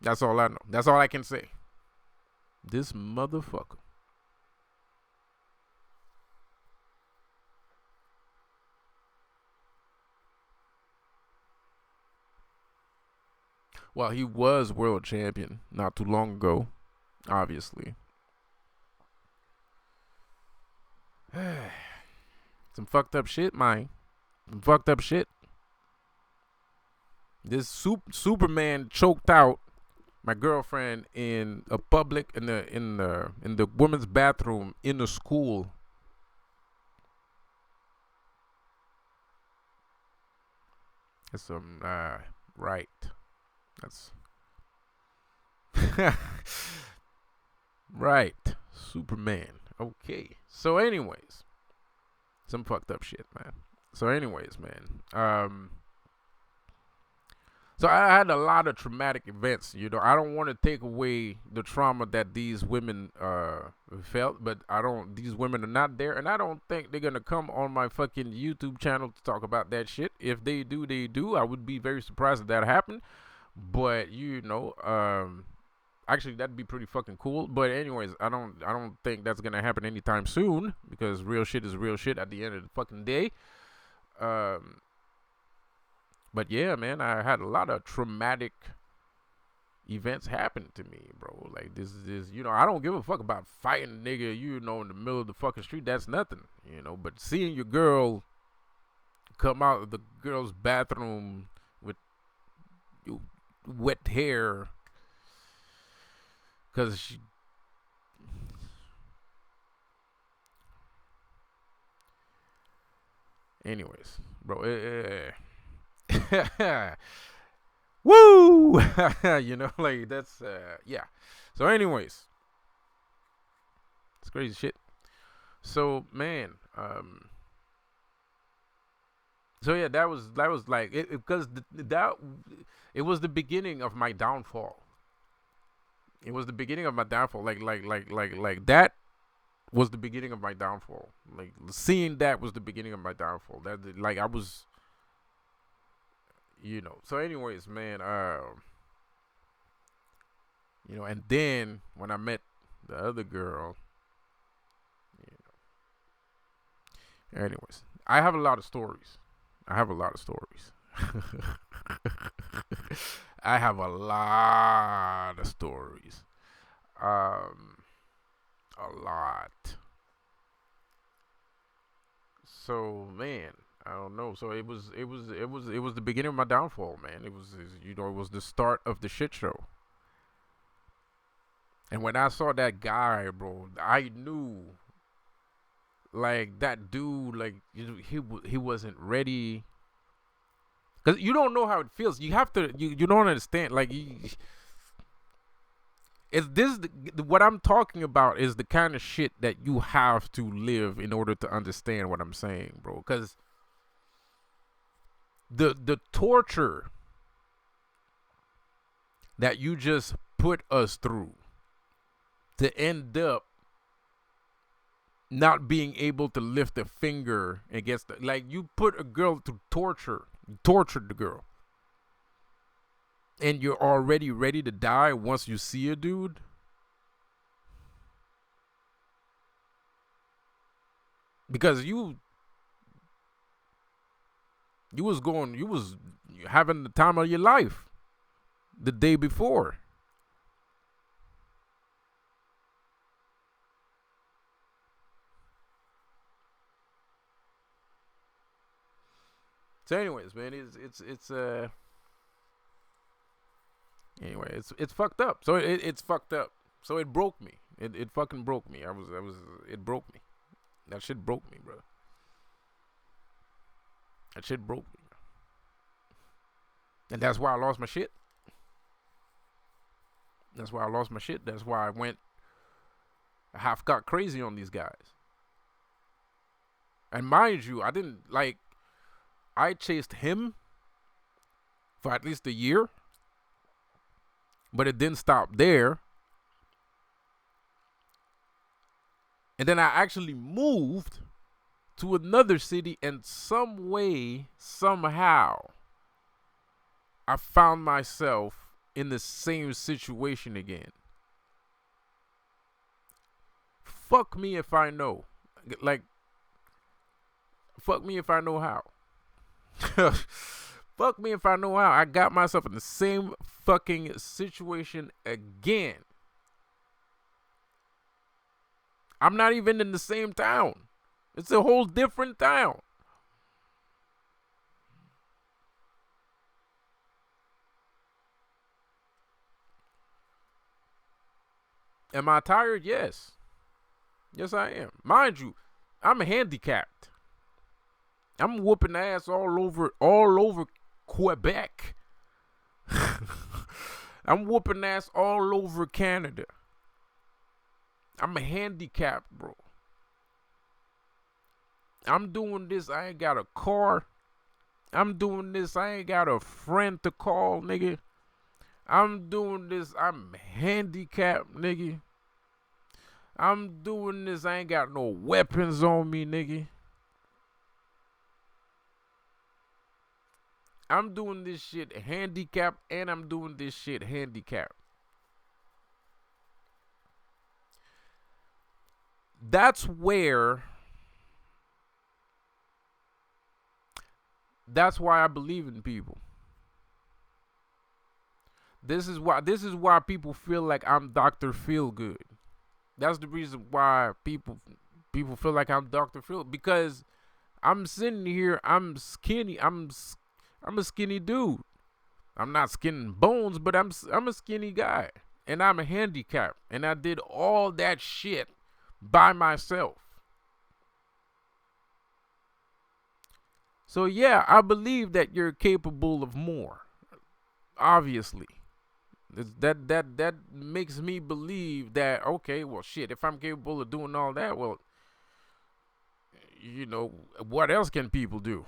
That's all I know. That's all I can say. This motherfucker. Well, he was world champion not too long ago, obviously. Some fucked up shit, man. Some fucked up shit. This Superman choked out my girlfriend in a public in the women's bathroom in the school. That's some right. That's right. Superman. Okay. So anyways, some fucked up shit, man. So anyways, man. So I had a lot of traumatic events. I don't want to take away the trauma that these women felt, but I don't. These women are not there, and I don't think they're gonna come on my fucking YouTube channel to talk about that shit. If they do, they do. I would be very surprised if that happened. But actually that'd be pretty fucking cool. But anyways, I don't think that's gonna happen anytime soon because real shit is real shit at the end of the fucking day. But yeah, man, I had a lot of traumatic events happen to me, bro. Like this is, I don't give a fuck about fighting a nigga, in the middle of the fucking street. That's nothing, But seeing your girl come out of the girl's bathroom with wet hair, cause she. Anyways, bro. Woo! Like that's yeah. So anyways, it's crazy shit. So man, so yeah, that was like it because it was the beginning of my downfall. It was the beginning of my downfall. Like that was the beginning of my downfall. Like seeing that was the beginning of my downfall. That like I was. So anyways, man, and then when I met the other girl, anyways, I have a lot of stories. I have a lot of stories. I have a lot of stories. A lot. So man, I don't know. So it was the beginning of my downfall, man. It was the start of the shit show. And when I saw that guy, bro, I knew, like that dude, like he wasn't ready. Cause you don't know how it feels. You have to. You don't understand. Like, it's this. What I'm talking about is the kind of shit that you have to live in order to understand what I'm saying, bro. Cause the torture that you just put us through to end up not being able to lift a finger against like you put a girl through torture. You tortured the girl. And you're already ready to die once you see a dude. Because you was having the time of your life the day before. So anyways, man, it's fucked up. So it's fucked up. So it broke me. It fucking broke me. It broke me. That shit broke me, bro. That shit broke me. And that's why I lost my shit. That's why I lost my shit. That's why I half got crazy on these guys. And mind you, I chased him for at least a year. But it didn't stop there. And then I actually moved to another city, and some way, somehow, I found myself in the same situation again. Fuck me if I know. Like, fuck me if I know how. Fuck me if I know how. I got myself in the same fucking situation again. I'm not even in the same town. It's a whole different town. Am I tired? Yes. Yes, I am. Mind you, I'm handicapped. I'm whooping ass all over Quebec. I'm whooping ass all over Canada. I'm a handicapped, bro. I'm doing this. I ain't got a car. I'm doing this. I ain't got a friend to call, nigga. I'm doing this. I'm handicapped, nigga. I'm doing this. I ain't got no weapons on me, nigga. I'm doing this shit handicapped, and I'm doing this shit handicapped. That's why I believe in people. This is why people feel like I'm Dr. Feelgood. That's the reason why people feel like I'm Dr. Phil, because I'm sitting here, I'm skinny, I'm a skinny dude. I'm not skin and bones, but I'm a skinny guy, and I'm a handicap, and I did all that shit by myself. So yeah, I believe that you're capable of more. Obviously. That makes me believe that, okay, well shit, if I'm capable of doing all that, well, you know, what else can people do?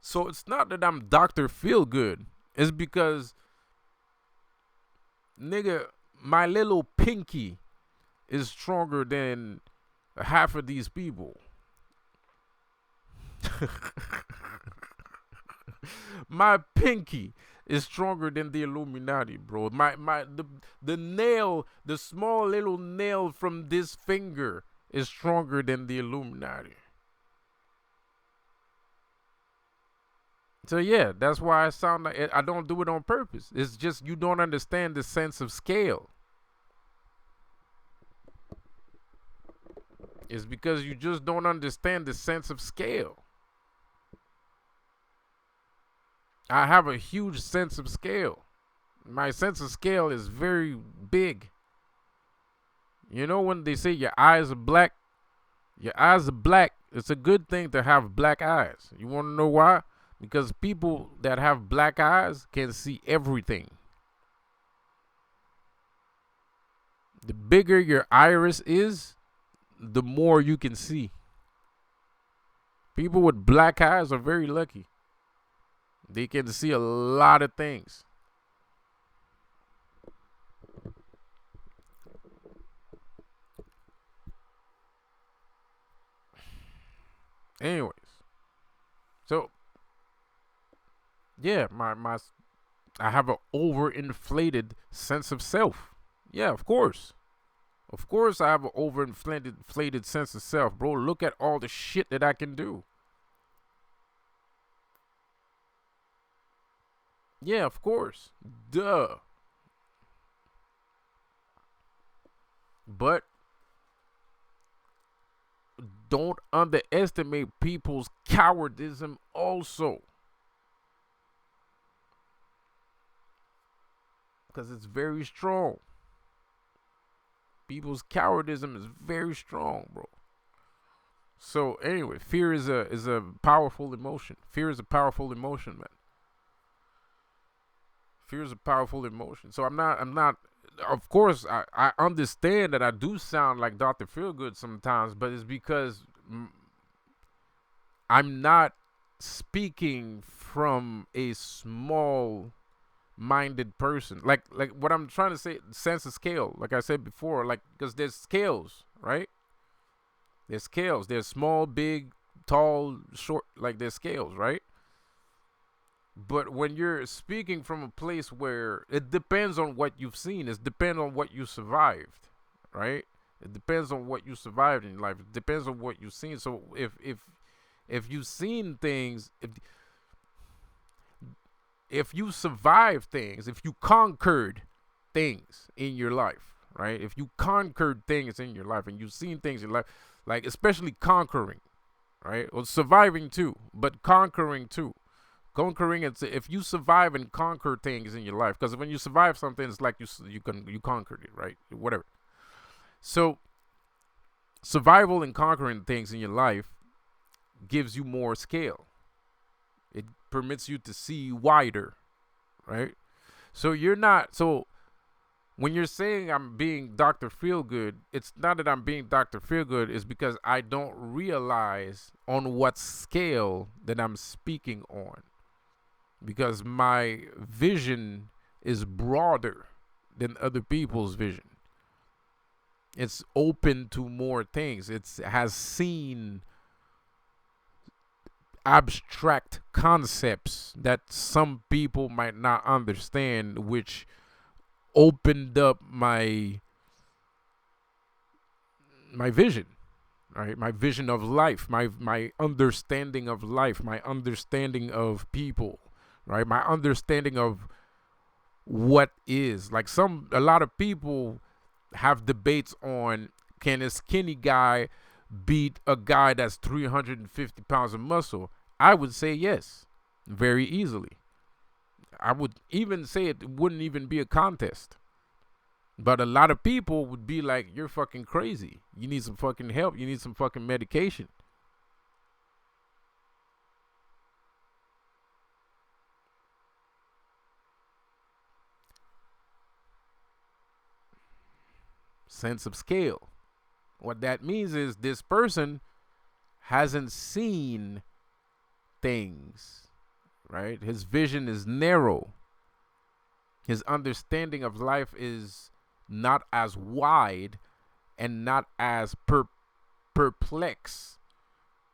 So it's not that I'm Dr. Feelgood. It's because, nigga, my little pinky is stronger than half of these people. My pinky is stronger than the Illuminati, bro. The nail, the small little nail from this finger is stronger than the Illuminati. So yeah, that's why I sound like I don't do it on purpose. It's just you don't understand the sense of scale. It's because you just don't understand the sense of scale. I have a huge sense of scale. My sense of scale is very big. You know when they say your eyes are black? Your eyes are black. It's a good thing to have black eyes. You want to know why? Because people that have black eyes can see everything. The bigger your iris is, the more you can see. People with black eyes are very lucky. They can see a lot of things. Anyways, so yeah, I have an overinflated sense of self. Yeah, of course. Of course I have an overinflated sense of self, bro. Look at all the shit that I can do. Yeah, of course. Duh. But don't underestimate people's cowardism also. Because it's very strong. People's cowardism is very strong, bro. So anyway, fear is a powerful emotion. Fear is a powerful emotion, man. Fear is a powerful emotion. So I'm not of course I understand that I do sound like Dr. Feelgood sometimes, but it's because I'm not speaking from a small minded person. Like what I'm trying to say, sense of scale, like I said before, like because there's scales, right? There's scales. There's small, big, tall, short. Like there's scales, right? But when you're speaking from a place where it depends on what you've seen, it depends on what you survived, right? It depends on what you survived in life. It depends on what you've seen. So if you've seen things, if you survived things, if you conquered things in your life, right? If you conquered things in your life and you've seen things in life, like especially conquering, right? Or surviving too, but conquering too. Conquering, it's if you survive and conquer things in your life, because when you survive something, it's like you conquered it, right? Whatever. So survival and conquering things in your life gives you more scale. It permits you to see wider, right? So you're not so when you're saying I'm being Dr. Feelgood, it's not that I'm being Dr. Feelgood, it's because I don't realize on what scale that I'm speaking on. Because my vision is broader than other people's vision. It's open to more things. It has seen abstract concepts that some people might not understand, which opened up my vision, right? My vision of life, my understanding of life, my understanding of people, right? My understanding of what is like a lot of people have debates on, can a skinny guy beat a guy that's 350 pounds of muscle? I would say yes, very easily. I would even say it wouldn't even be a contest. But a lot of people would be like, you're fucking crazy. You need some fucking help. You need some fucking medication. Sense of scale. What that means is this person hasn't seen things, right? His vision is narrow. His understanding of life is not as wide and not as perplex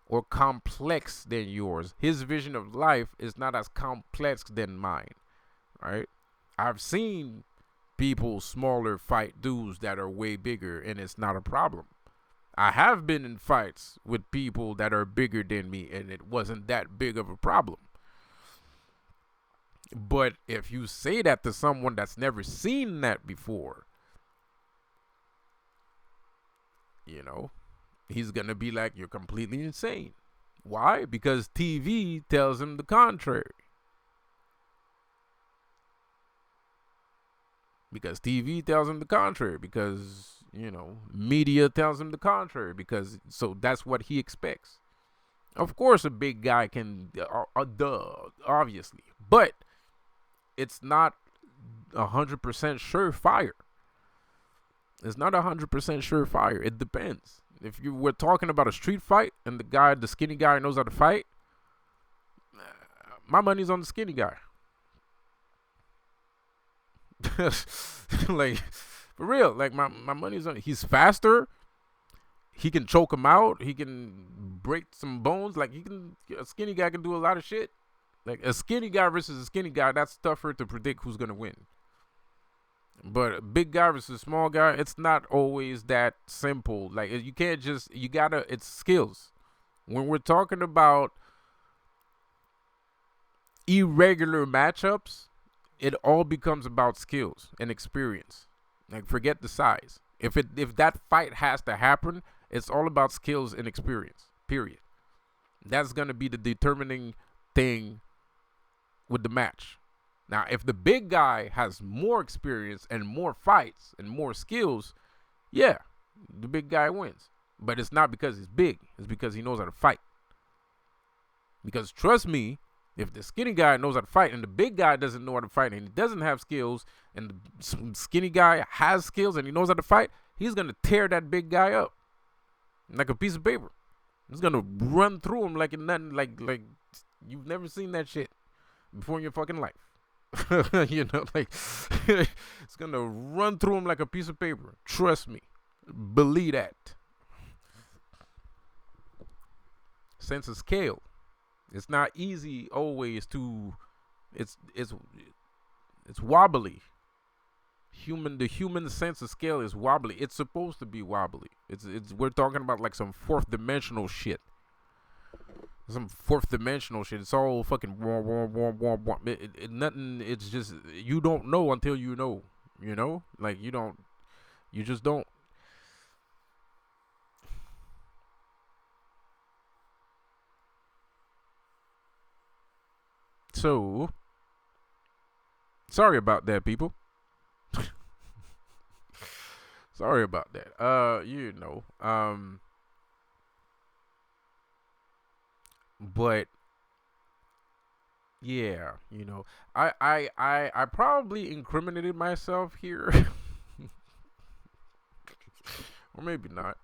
or complex than yours. His vision of life is not as complex than mine, right? I've seen people smaller fight dudes that are way bigger, and it's not a problem. I have been in fights with people that are bigger than me, and it wasn't that big of a problem. But if you say that to someone that's never seen that before, he's going to be like, you're completely insane. Why? Because TV tells him the contrary. Because TV tells him the contrary. Because, media tells him the contrary. Because, so that's what he expects. Of course, a big guy can, obviously. But it's not 100% surefire. It's not 100% surefire. It depends. If you were talking about a street fight and the skinny guy knows how to fight, my money's on the skinny guy. Like, for real, like my money's on. He's faster. He can choke him out. He can break some bones. Like a skinny guy can do a lot of shit. Like a skinny guy versus a skinny guy, that's tougher to predict who's gonna win. But a big guy versus a small guy, it's not always that simple. Like you can't just, it's skills. When we're talking about irregular matchups, it all becomes about skills and experience. Like forget the size. If that fight has to happen, it's all about skills and experience. Period. That's gonna be the determining thing with the match. Now, if the big guy has more experience and more fights and more skills, yeah, the big guy wins. But it's not because he's big. It's because he knows how to fight. Because trust me, if the skinny guy knows how to fight and the big guy doesn't know how to fight and he doesn't have skills and the skinny guy has skills and he knows how to fight, he's going to tear that big guy up like a piece of paper. He's going to run through him like nothing, like you've never seen that shit before in your fucking life. Like it's gonna run through him like a piece of paper. Trust me, believe that. sense of scale. It's not easy always to. It's wobbly. The human sense of scale is wobbly. It's supposed to be wobbly. It's we're talking about like some fourth dimensional shit. Some fourth dimensional shit. It's all fucking nothing. It's just you don't know until you know. You know, like you don't. You just don't. So sorry about that, people. Sorry about that. You know. But yeah, you know, I probably incriminated myself here, or maybe not.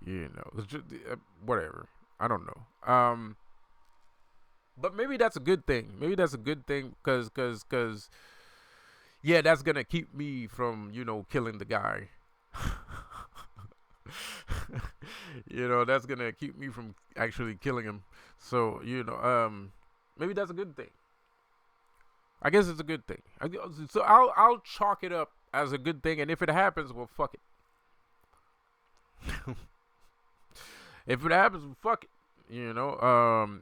You know, it's just, whatever. I don't know. But maybe that's a good thing. Maybe that's a good thing, cause, yeah, that's gonna keep me from, you know, killing the guy. You know, that's gonna keep me from actually killing him. So, you know, maybe that's a good thing. I guess it's a good thing. So I'll chalk it up as a good thing, and if it happens, well, fuck it. If it happens, well, fuck it. You know,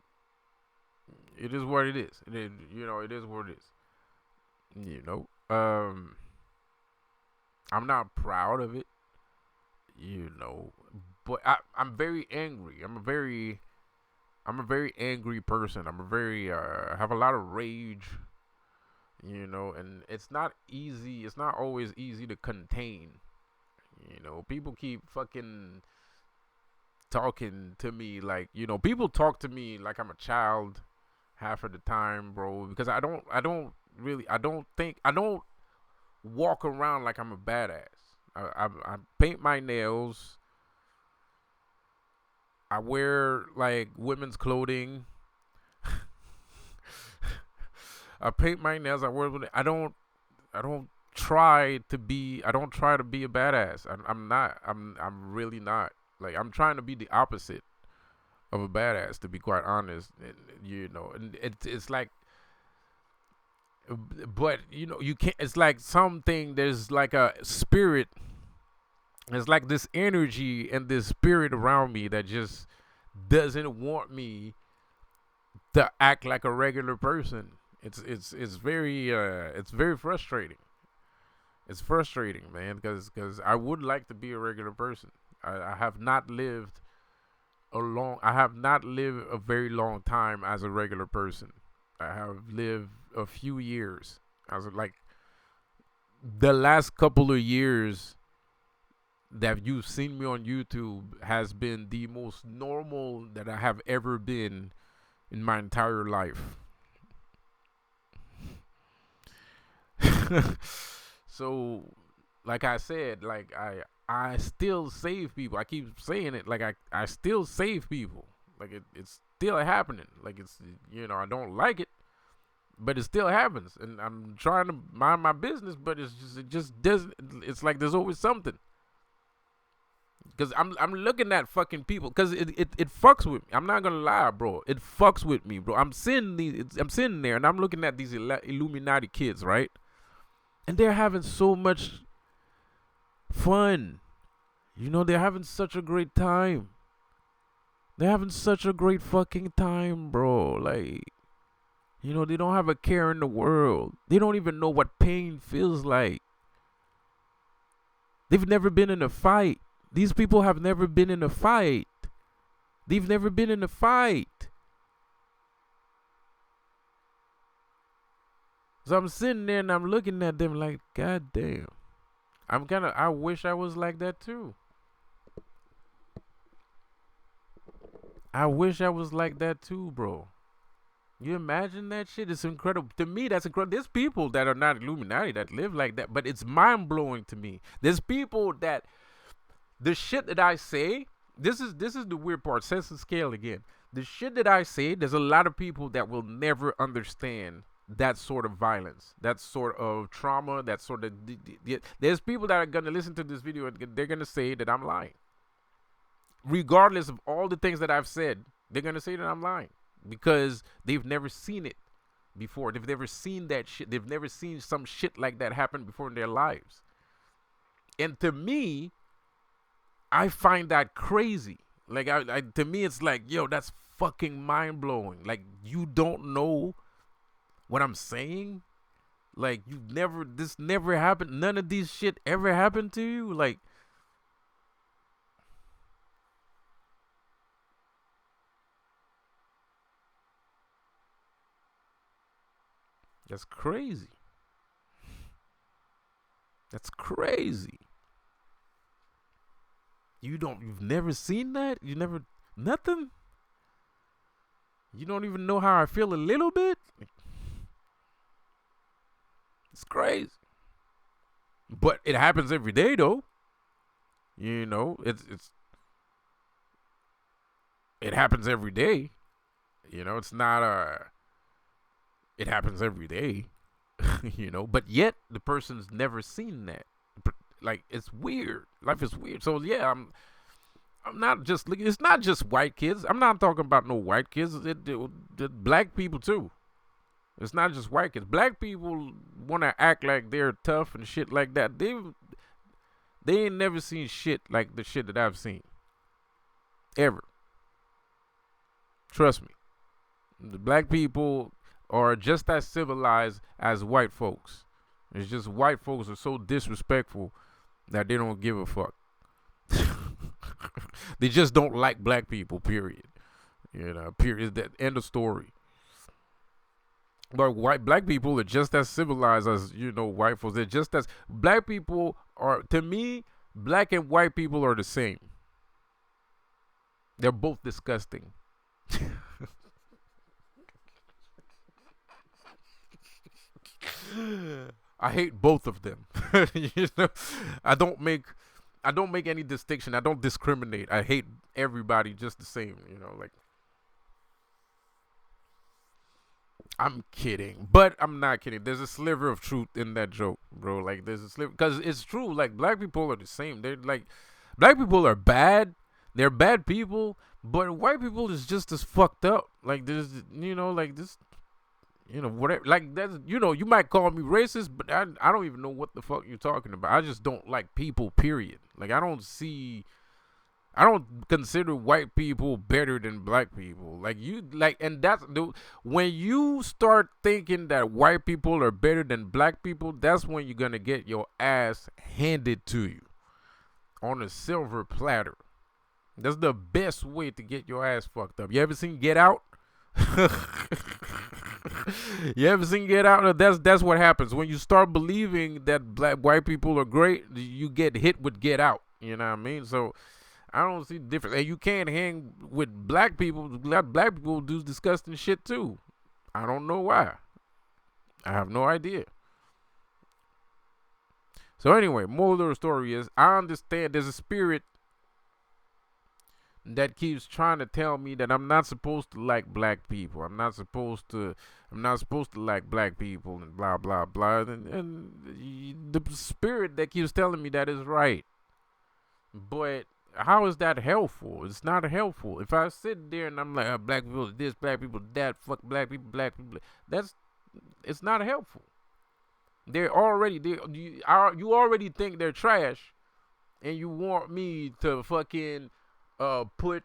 it is what it is. You know, it is what it is. You know, I'm not proud of it. You know, but I'm very angry. I'm a very angry person. I have a lot of rage, you know, and it's not easy. It's not always easy to contain. You know, people keep fucking talking to me like, you know, people talk to me like I'm a child half of the time, bro, because I don't walk around like I'm a badass. I paint my nails. I wear like women's clothing. I paint my nails. I don't try to be. I don't try to be a badass. I'm not. I'm really not. Like, I'm trying to be the opposite of a badass, to be quite honest. You know, and it's like, but you know, you can't. It's like something. There's like a spirit. It's like this energy and this spirit around me that just doesn't want me to act like a regular person. It's very frustrating. It's frustrating, man, because I would like to be a regular person. I have not lived I have not lived a very long time as a regular person. I have lived a few years. Like the last couple of years that you've seen me on YouTube has been the most normal that I have ever been in my entire life. So, like I said, like I still save people. I keep saying it. Like I still save people. Like it's still happening. Like it's, you know, I don't like it, but it still happens, and I'm trying to mind my business, but it just doesn't. It's like there's always something. Cause I'm looking at fucking people, cause it fucks with me. I'm not gonna lie, bro. It fucks with me, bro. I'm sitting there and I'm looking at these Illuminati kids, right? And they're having so much fun. You know, they're having such a great time. They're having such a great fucking time, bro. Like, you know, they don't have a care in the world. They don't even know what pain feels like. They've never been in a fight. These people have never been in a fight. They've never been in a fight. So I'm sitting there and I'm looking at them like, God damn. I wish I was like that too. I wish I was like that too, bro. You imagine that shit? It's incredible. To me, that's incredible. There's people that are not Illuminati that live like that, but it's mind-blowing to me. There's people that, the shit that I say, this is the weird part, sense of scale again. The shit that I say, there's a lot of people that will never understand that sort of violence, that sort of trauma, that sort of, there's people that are going to listen to this video and they're going to say that I'm lying. Regardless of all the things that I've said, They're gonna say that I'm lying because they've never seen it before. They've never seen that shit. They've never seen some shit like that happen before in their lives. And to me, I find that crazy. Like, to me, it's like, yo, that's fucking mind blowing. Like, you don't know what I'm saying. Like, this never happened. None of these shit ever happened to you. Like, that's crazy. That's crazy. You've never seen that? You never, nothing? You don't even know how I feel a little bit? It's crazy. But it happens every day, though. You know, it happens every day. You know, it's not it happens every day. You know, but yet the person's never seen that. Like, it's weird. Life is weird. So yeah, I'm not just looking. It's not just white kids. I'm not talking about no white kids. It black people too. It's not just white kids. Black people want to act like they're tough and shit like that. They ain't never seen shit like the shit that I've seen. Ever. Trust me. The black people are just as civilized as white folks. It's just white folks are so disrespectful that they don't give a fuck. They just don't like black people, period. You know, period. That end of story. But black people are just as civilized as, you know, white folks. They're just as, black people are, to me, black and white people are the same. They're both disgusting. I hate both of them. You know, I don't make any distinction. I don't discriminate. I hate everybody just the same. You know, like, I'm kidding, but I'm not kidding. There's a sliver of truth in that joke, bro. Like, there's a sliver, because it's true. Like, black people are the same. They're like, black people are bad. They're bad people, but white people is just as fucked up. Like, there's, you know, like this, you know, whatever. Like, that's, you know, you might call me racist, but I don't even know what the fuck you're talking about. I just don't like people, period. Like, I don't consider white people better than black people. Like, and when you start thinking that white people are better than black people, that's when you're gonna get your ass handed to you on a silver platter. That's the best way to get your ass fucked up. You ever seen Get Out? You ever seen Get Out? That's what happens when you start believing that white people are great. You get hit with Get Out. You know what I mean? So I don't see the difference. And you can't hang with black people. Black people do disgusting shit too. I don't know why. I have no idea. So anyway, moral of the story is, I understand there's a spirit that keeps trying to tell me that I'm not supposed to like black people. I'm not supposed to like black people and blah blah blah. And the spirit that keeps telling me that is right. But how is that helpful? It's not helpful. If I sit there and I'm like, black people this, black people that, fuck black people, it's not helpful. You already think they're trash, and you want me to fucking put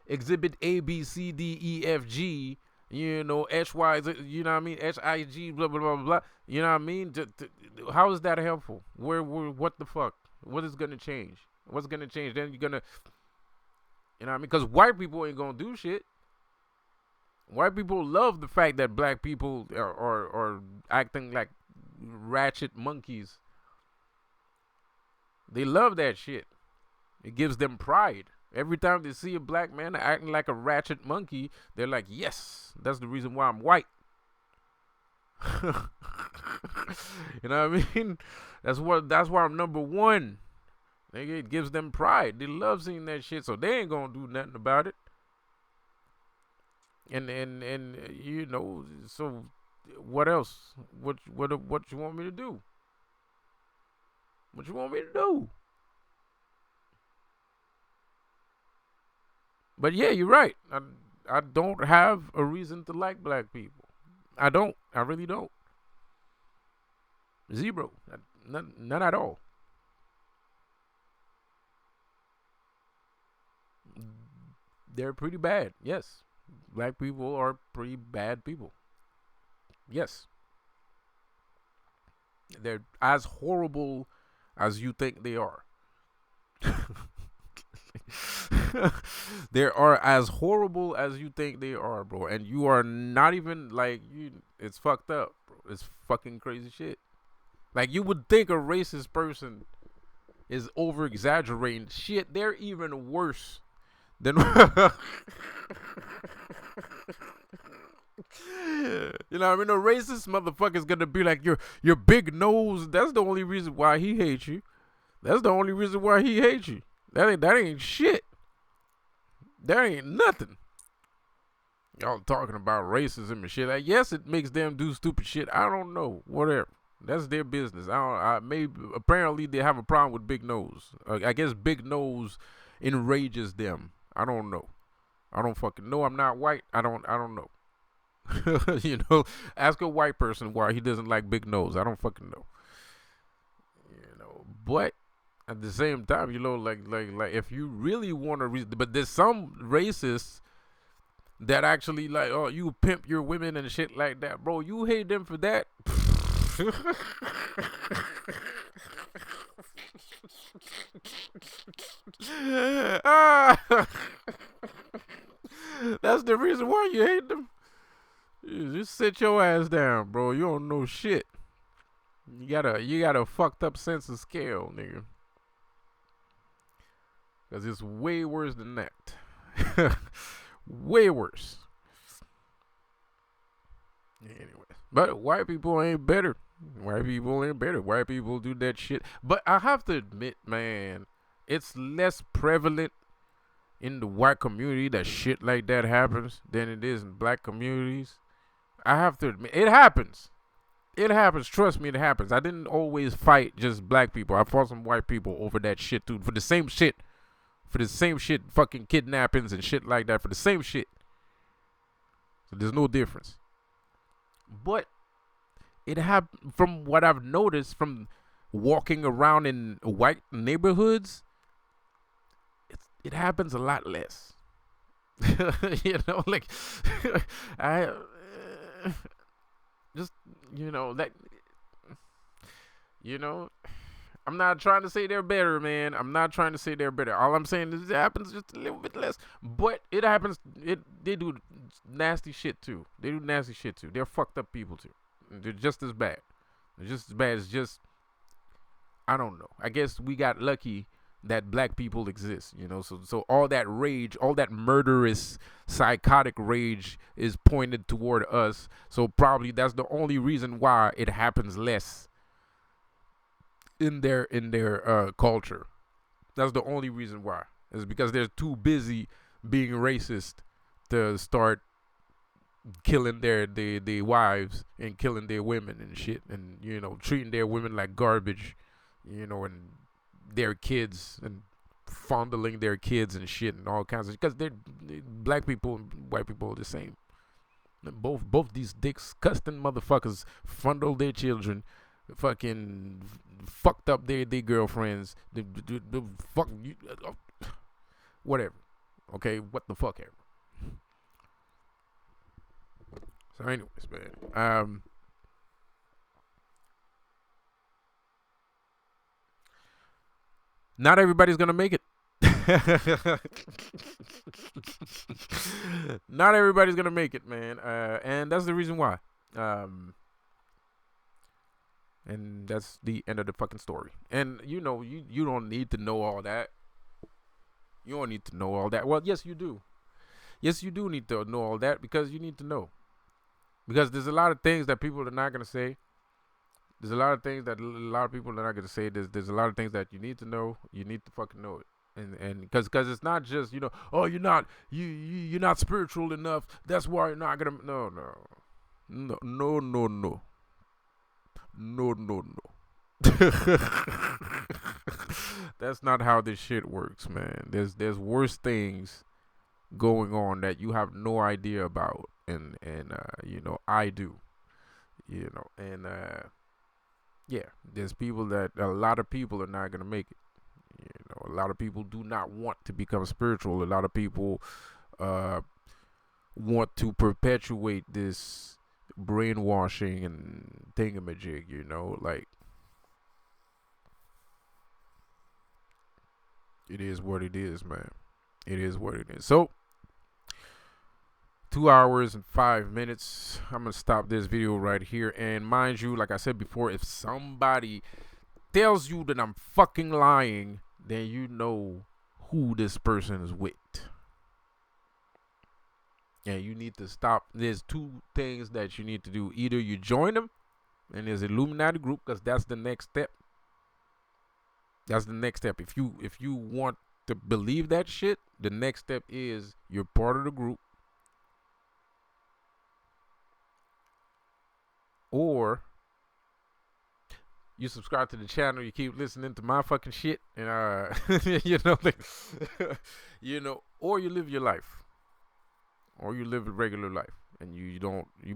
exhibit A, B, C, D, E, F, G, you know, H, Y, Z, you know what I mean, H, I, G, blah blah blah blah. You know what I mean? How is that helpful? What the fuck? What is gonna change? What's gonna change? Then you're gonna, you know what I mean? Because white people ain't gonna do shit. White people love the fact that black people are acting like ratchet monkeys. They love that shit. It gives them pride. Every time they see a black man acting like a ratchet monkey, they're like, yes, that's the reason why I'm white. You know what I mean? That's why I'm number one. It gives them pride. They love seeing that shit, so they ain't gonna do nothing about it. And you know, so what else? What you want me to do? What you want me to do? But yeah, you're right. I don't have a reason to like black people. I don't. I really don't. Zero. None at all. They're pretty bad. Yes. Black people are pretty bad people. Yes. They're as horrible as you think they are. They are as horrible as you think they are, bro. And you are not even like you. It's fucked up, bro. It's fucking crazy shit. Like you would think a racist person is over exaggerating shit. They're even worse than. You know what I mean? A racist motherfucker's gonna be like your big nose. That's the only reason why he hates you. That's the only reason why he hates you. That ain't shit. That ain't nothing. Y'all talking about racism and shit. Like, yes, it makes them do stupid shit. I don't know. Whatever. That's their business. Maybe apparently they have a problem with big nose. I guess big nose enrages them. I don't know. I don't fucking know. I'm not white. I don't know. You know, ask a white person why he doesn't like big nose. I don't fucking know. You know, but at the same time, you know, like if you really want to, but there's some racists that actually like, oh, you pimp your women and shit like that, bro. You hate them for that. That's the reason why you hate them. You just sit your ass down, bro. You don't know shit. You got a fucked up sense of scale, nigga. Cause it's way worse than that. Way worse. Anyway, but white people ain't better. White people ain't better. White people do that shit. But I have to admit, man, it's less prevalent in the white community that shit like that happens than it is in black communities. I have to admit, it happens. It happens. Trust me, it happens. I didn't always fight just black people. I fought some white people over that shit too. For the same shit. Fucking kidnappings and shit like that. For the same shit. So there's no difference. But it happened from what I've noticed from walking around in white neighborhoods. It happens a lot less. You know, like I just that I'm not trying to say they're better, man. I'm not trying to say they're better. All I'm saying is it happens just a little bit less. But it happens. They do nasty shit too. They do nasty shit too. They're fucked up people too. They're just as bad. They're just as bad. It's just, I don't know. I guess we got lucky that black people exist. So all that rage, all that murderous, psychotic rage is pointed toward us. So probably that's the only reason why it happens less in their culture. That's the only reason why. Is because they're too busy being racist to start killing their wives and killing their women and shit, and treating their women like garbage, and their kids, and fondling their kids and shit, and all kinds of, because they're black people and white people are the same. Both these disgusting motherfuckers fondle their children, fucking fucked up their girlfriends, the fuck you, whatever. Okay, what the fuck ever. So, anyways, man. Not everybody's gonna make it. Not everybody's gonna make it, man. And that's the reason why. And that's the end of the fucking story. And you don't need to know all that. You don't need to know all that. Well, yes, you do. Yes, you do need to know all that, because you need to know. Because there's a lot of things that people are not gonna say. There's a lot of things that a lot of people are not gonna say. There's a lot of things that you need to know. You need to fucking know it. And because it's not just oh, you're not spiritual enough. That's why you're not gonna no. That's not how this shit works, man. There's worse things going on that you have no idea about, and I do, and yeah, there's people that a lot of people are not gonna make it. A lot of people do not want to become spiritual. A lot of people uh, want to perpetuate this brainwashing and thingamajig. Like, it is what it is, man. It is what it is. So, 2 hours and 5 minutes. I'm gonna stop this video right here. And mind you, like I said before, if somebody tells you that I'm fucking lying, then you know who this person is with. And you need to stop. There's two things that you need to do. Either you join them and there's Illuminati group, because that's the next step. That's the next step. If you want to believe that shit, the next step is you're part of the group, or you subscribe to the channel, you keep listening to my fucking shit, and or you live your life, or you live a regular life, and you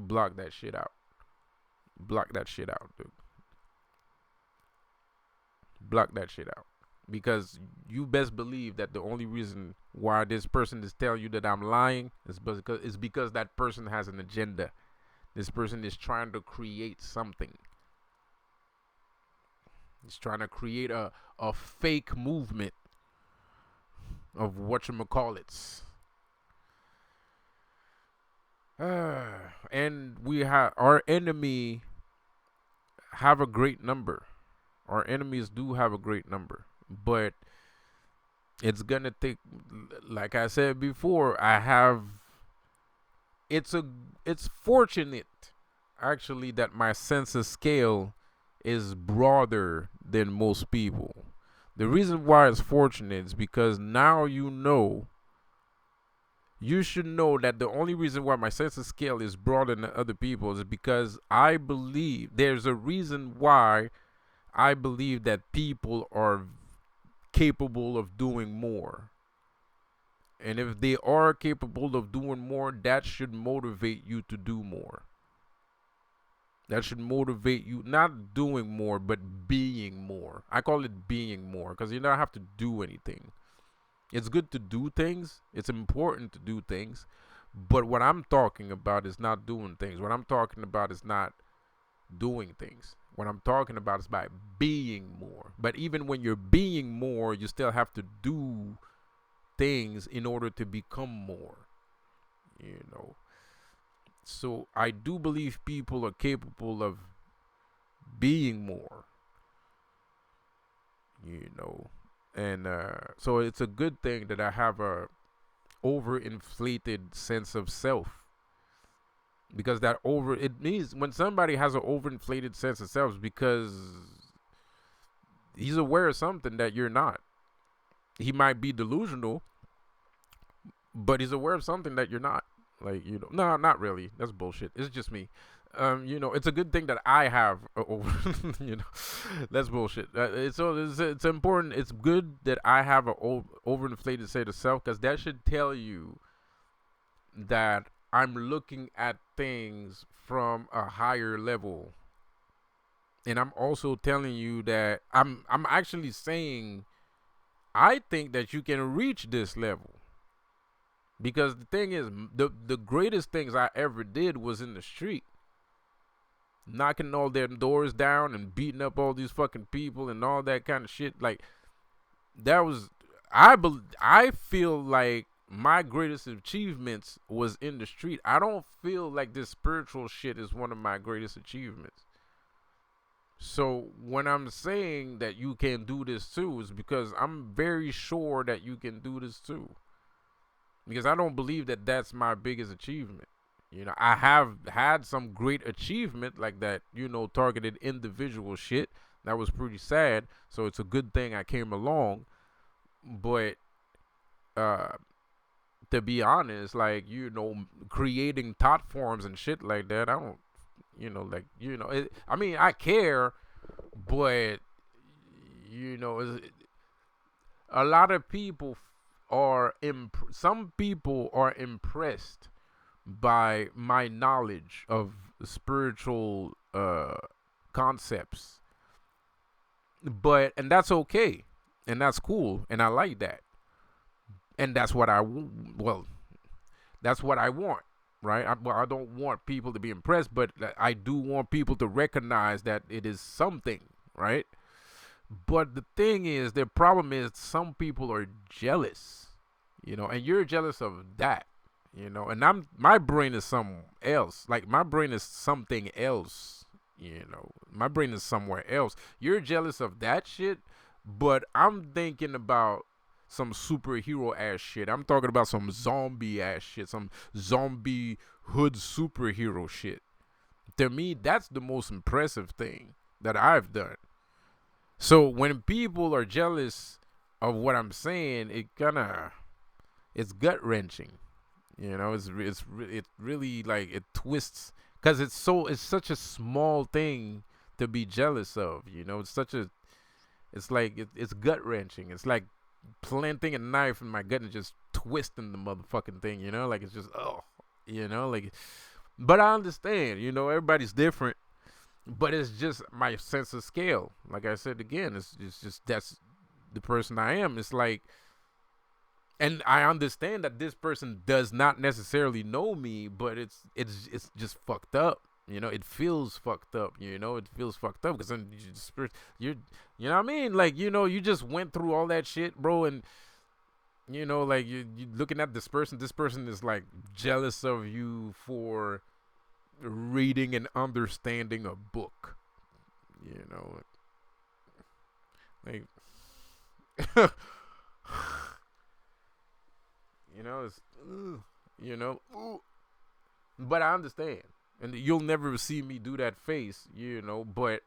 block that shit out. Block that shit out, dude. Block that shit out, because you best believe that the only reason why this person is telling you that I'm lying is because that person has an agenda. This person is trying to create something. He's trying to create a fake movement of whatchamacallits. And we have our enemy have a great number. Our enemies do have a great number, but it's gonna take, like I said before, it's fortunate actually that my sense of scale is broader than most people. The reason why it's fortunate is because now you should know that the only reason why my sense of scale is broader than other people's is because I believe there's a reason why I believe that people are capable of doing more. And if they are capable of doing more, that should motivate you to do more. That should motivate you, not doing more, but being more. I call it being more, because you don't have to do anything. It's good to do things. It's important to do things. But what I'm talking about is not doing things. What I'm talking about is not doing things. What I'm talking about is by being more. But even when you're being more, you still have to do things in order to become more. So I do believe people are capable of being more. And so it's a good thing that I have a overinflated sense of self. Because it means when somebody has an overinflated sense of self, because he's aware of something that you're not. He might be delusional, but he's aware of something that you're not. Like, no, not really. That's bullshit. It's just me. It's a good thing that I have that's bullshit. It's important. It's good that I have an overinflated state of self, because that should tell you that I'm looking at things from a higher level. And I'm also telling you that I'm actually saying I think that you can reach this level. Because the thing is, the greatest things I ever did was in the street. Knocking all their doors down and beating up all these fucking people and all that kind of shit. Like, that was, I feel like my greatest achievements was in the street. I don't feel like this spiritual shit is one of my greatest achievements. So when I'm saying that you can do this too, is because I'm very sure that you can do this too. Because I don't believe that that's my biggest achievement. I have had some great achievement like that, targeted individual shit. That was pretty sad. So it's a good thing I came along. But to be honest, like, creating thought forms and shit like that, I don't, I mean, I care, but, a lot of people some people are impressed by my knowledge of spiritual concepts, and that's okay, and that's cool, and I like that, and that's what I want, right? I don't want people to be impressed, but I do want people to recognize that it is something, right? But the thing is, the problem is some people are jealous, and you're jealous of that, and my brain is something else. Like my brain is something else, my brain is somewhere else. You're jealous of that shit, but I'm thinking about some superhero ass shit. I'm talking about some zombie ass shit, some zombie hood superhero shit. To me, that's the most impressive thing that I've done. So when people are jealous of what I'm saying, it's gut wrenching. It really like it twists because it's such a small thing to be jealous of. It's gut wrenching. It's like planting a knife in my gut and just twisting the motherfucking thing. Like it's just like. But I understand. Everybody's different. But it's just my sense of scale. Like I said again, it's just that's the person I am. It's like, and I understand that this person does not necessarily know me, but it's just fucked up. It feels fucked up. It feels fucked up because then you know what I mean? Like you just went through all that shit, bro, and like you looking at this person. This person is like jealous of you for reading and understanding a book, like it's but I understand, and you'll never see me do that face, but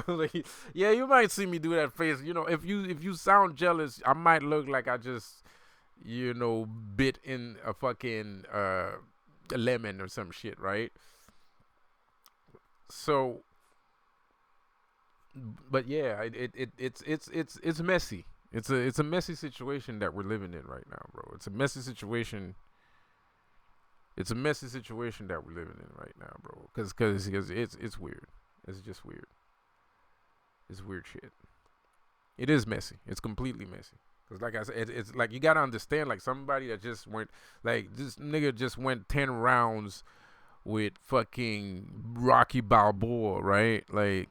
like, yeah, you might see me do that face, if you sound jealous, I might look like I just bit in a fucking a lemon or some shit, right? So, but yeah, it's messy. It's a messy situation that we're living in right now, bro. It's a messy situation. It's a messy situation that we're living in right now, bro. Cause it's weird. It's just weird. It's weird shit. It is messy. It's completely messy. Cause like I said, it's like you gotta understand, like somebody that just went, like this nigga just went 10 rounds with fucking Rocky Balboa, right? Like,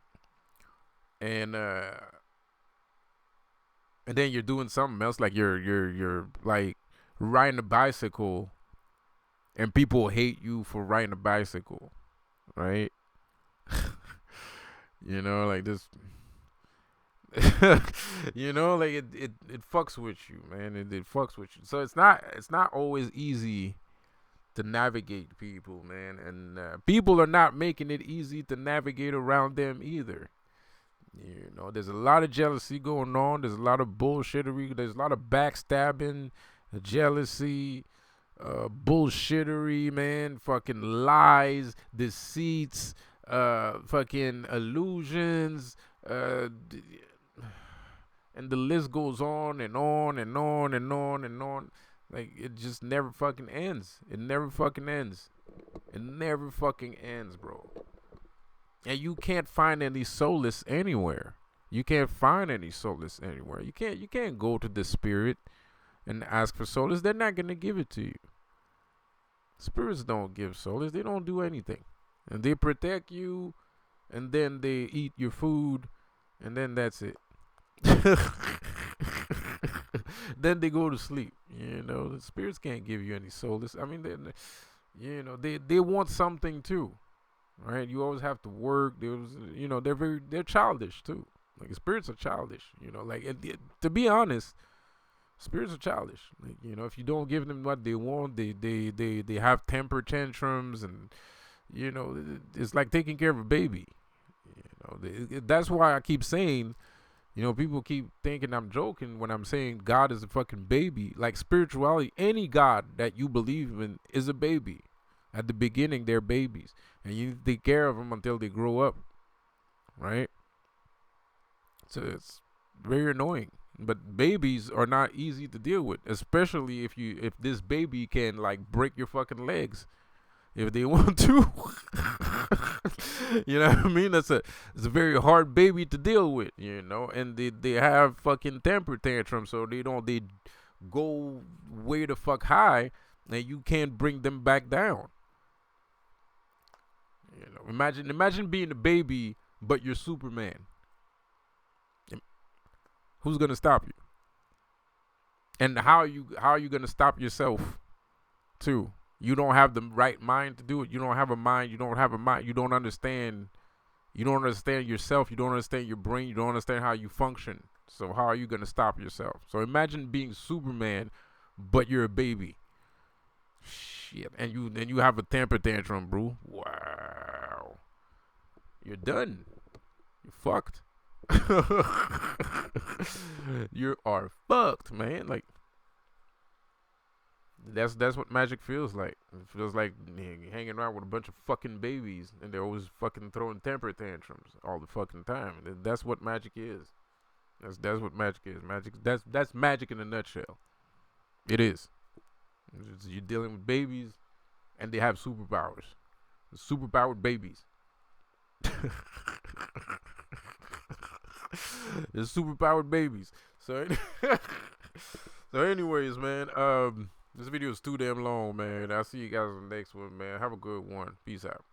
and then you're doing something else, like you're like riding a bicycle, and people hate you for riding a bicycle, right? Like this. Like it fucks with you, man. It fucks with you. So it's not always easy to navigate people, man, and people are not making it easy to navigate around them either. There's a lot of jealousy going on. There's a lot of bullshittery. There's a lot of backstabbing, jealousy, bullshittery, man. Fucking lies, deceits, fucking illusions, and the list goes on and on and on and on and on. Like it just never fucking ends. It never fucking ends. It never fucking ends, bro. And you can't find any solace anywhere. You can't find any solace anywhere. You can't go to the spirit and ask for solace. They're not gonna give it to you. Spirits don't give solace. They don't do anything. And they protect you, and then they eat your food, and then that's it. Then they go to sleep. The spirits can't give you any solace. I mean, they want something too, right? You always have to work. They're childish too. Like spirits are childish. To be honest, spirits are childish. Like if you don't give them what they want, they have temper tantrums, and it's like taking care of a baby. That's why I keep saying. People keep thinking I'm joking when I'm saying God is a fucking baby. Like spirituality, any God that you believe in is a baby. At the beginning, they're babies. And you take care of them until they grow up. Right? So very annoying. But babies are not easy to deal with, especially if this baby can like break your fucking legs if they want to. You know what I mean? It's a very hard baby to deal with, you know, and they have fucking temper tantrums, so they go way the fuck high, and you can't bring them back down. You know, imagine being a baby, but you're Superman. Who's gonna stop you? And how are you gonna stop yourself too? You don't have the right mind to do it. You don't have a mind. You don't have a mind. You don't understand. You don't understand yourself. You don't understand your brain. You don't understand how you function. So how are you gonna stop yourself? So imagine being Superman, but you're a baby. Shit, and you have a temper tantrum, bro. Wow, you're done. You're fucked. You are fucked, man. Like that's what magic feels like. It feels like hanging around with a bunch of fucking babies, and they're always fucking throwing temper tantrums all the fucking time. That's what magic is. That's what magic is. Magic. That's magic in a nutshell. It is. You're dealing with babies, and they have superpowers. Superpowered babies. They're superpowered babies. So, so anyways, man. This video is too damn long, man. I'll see you guys on the next one, man. Have a good one. Peace out.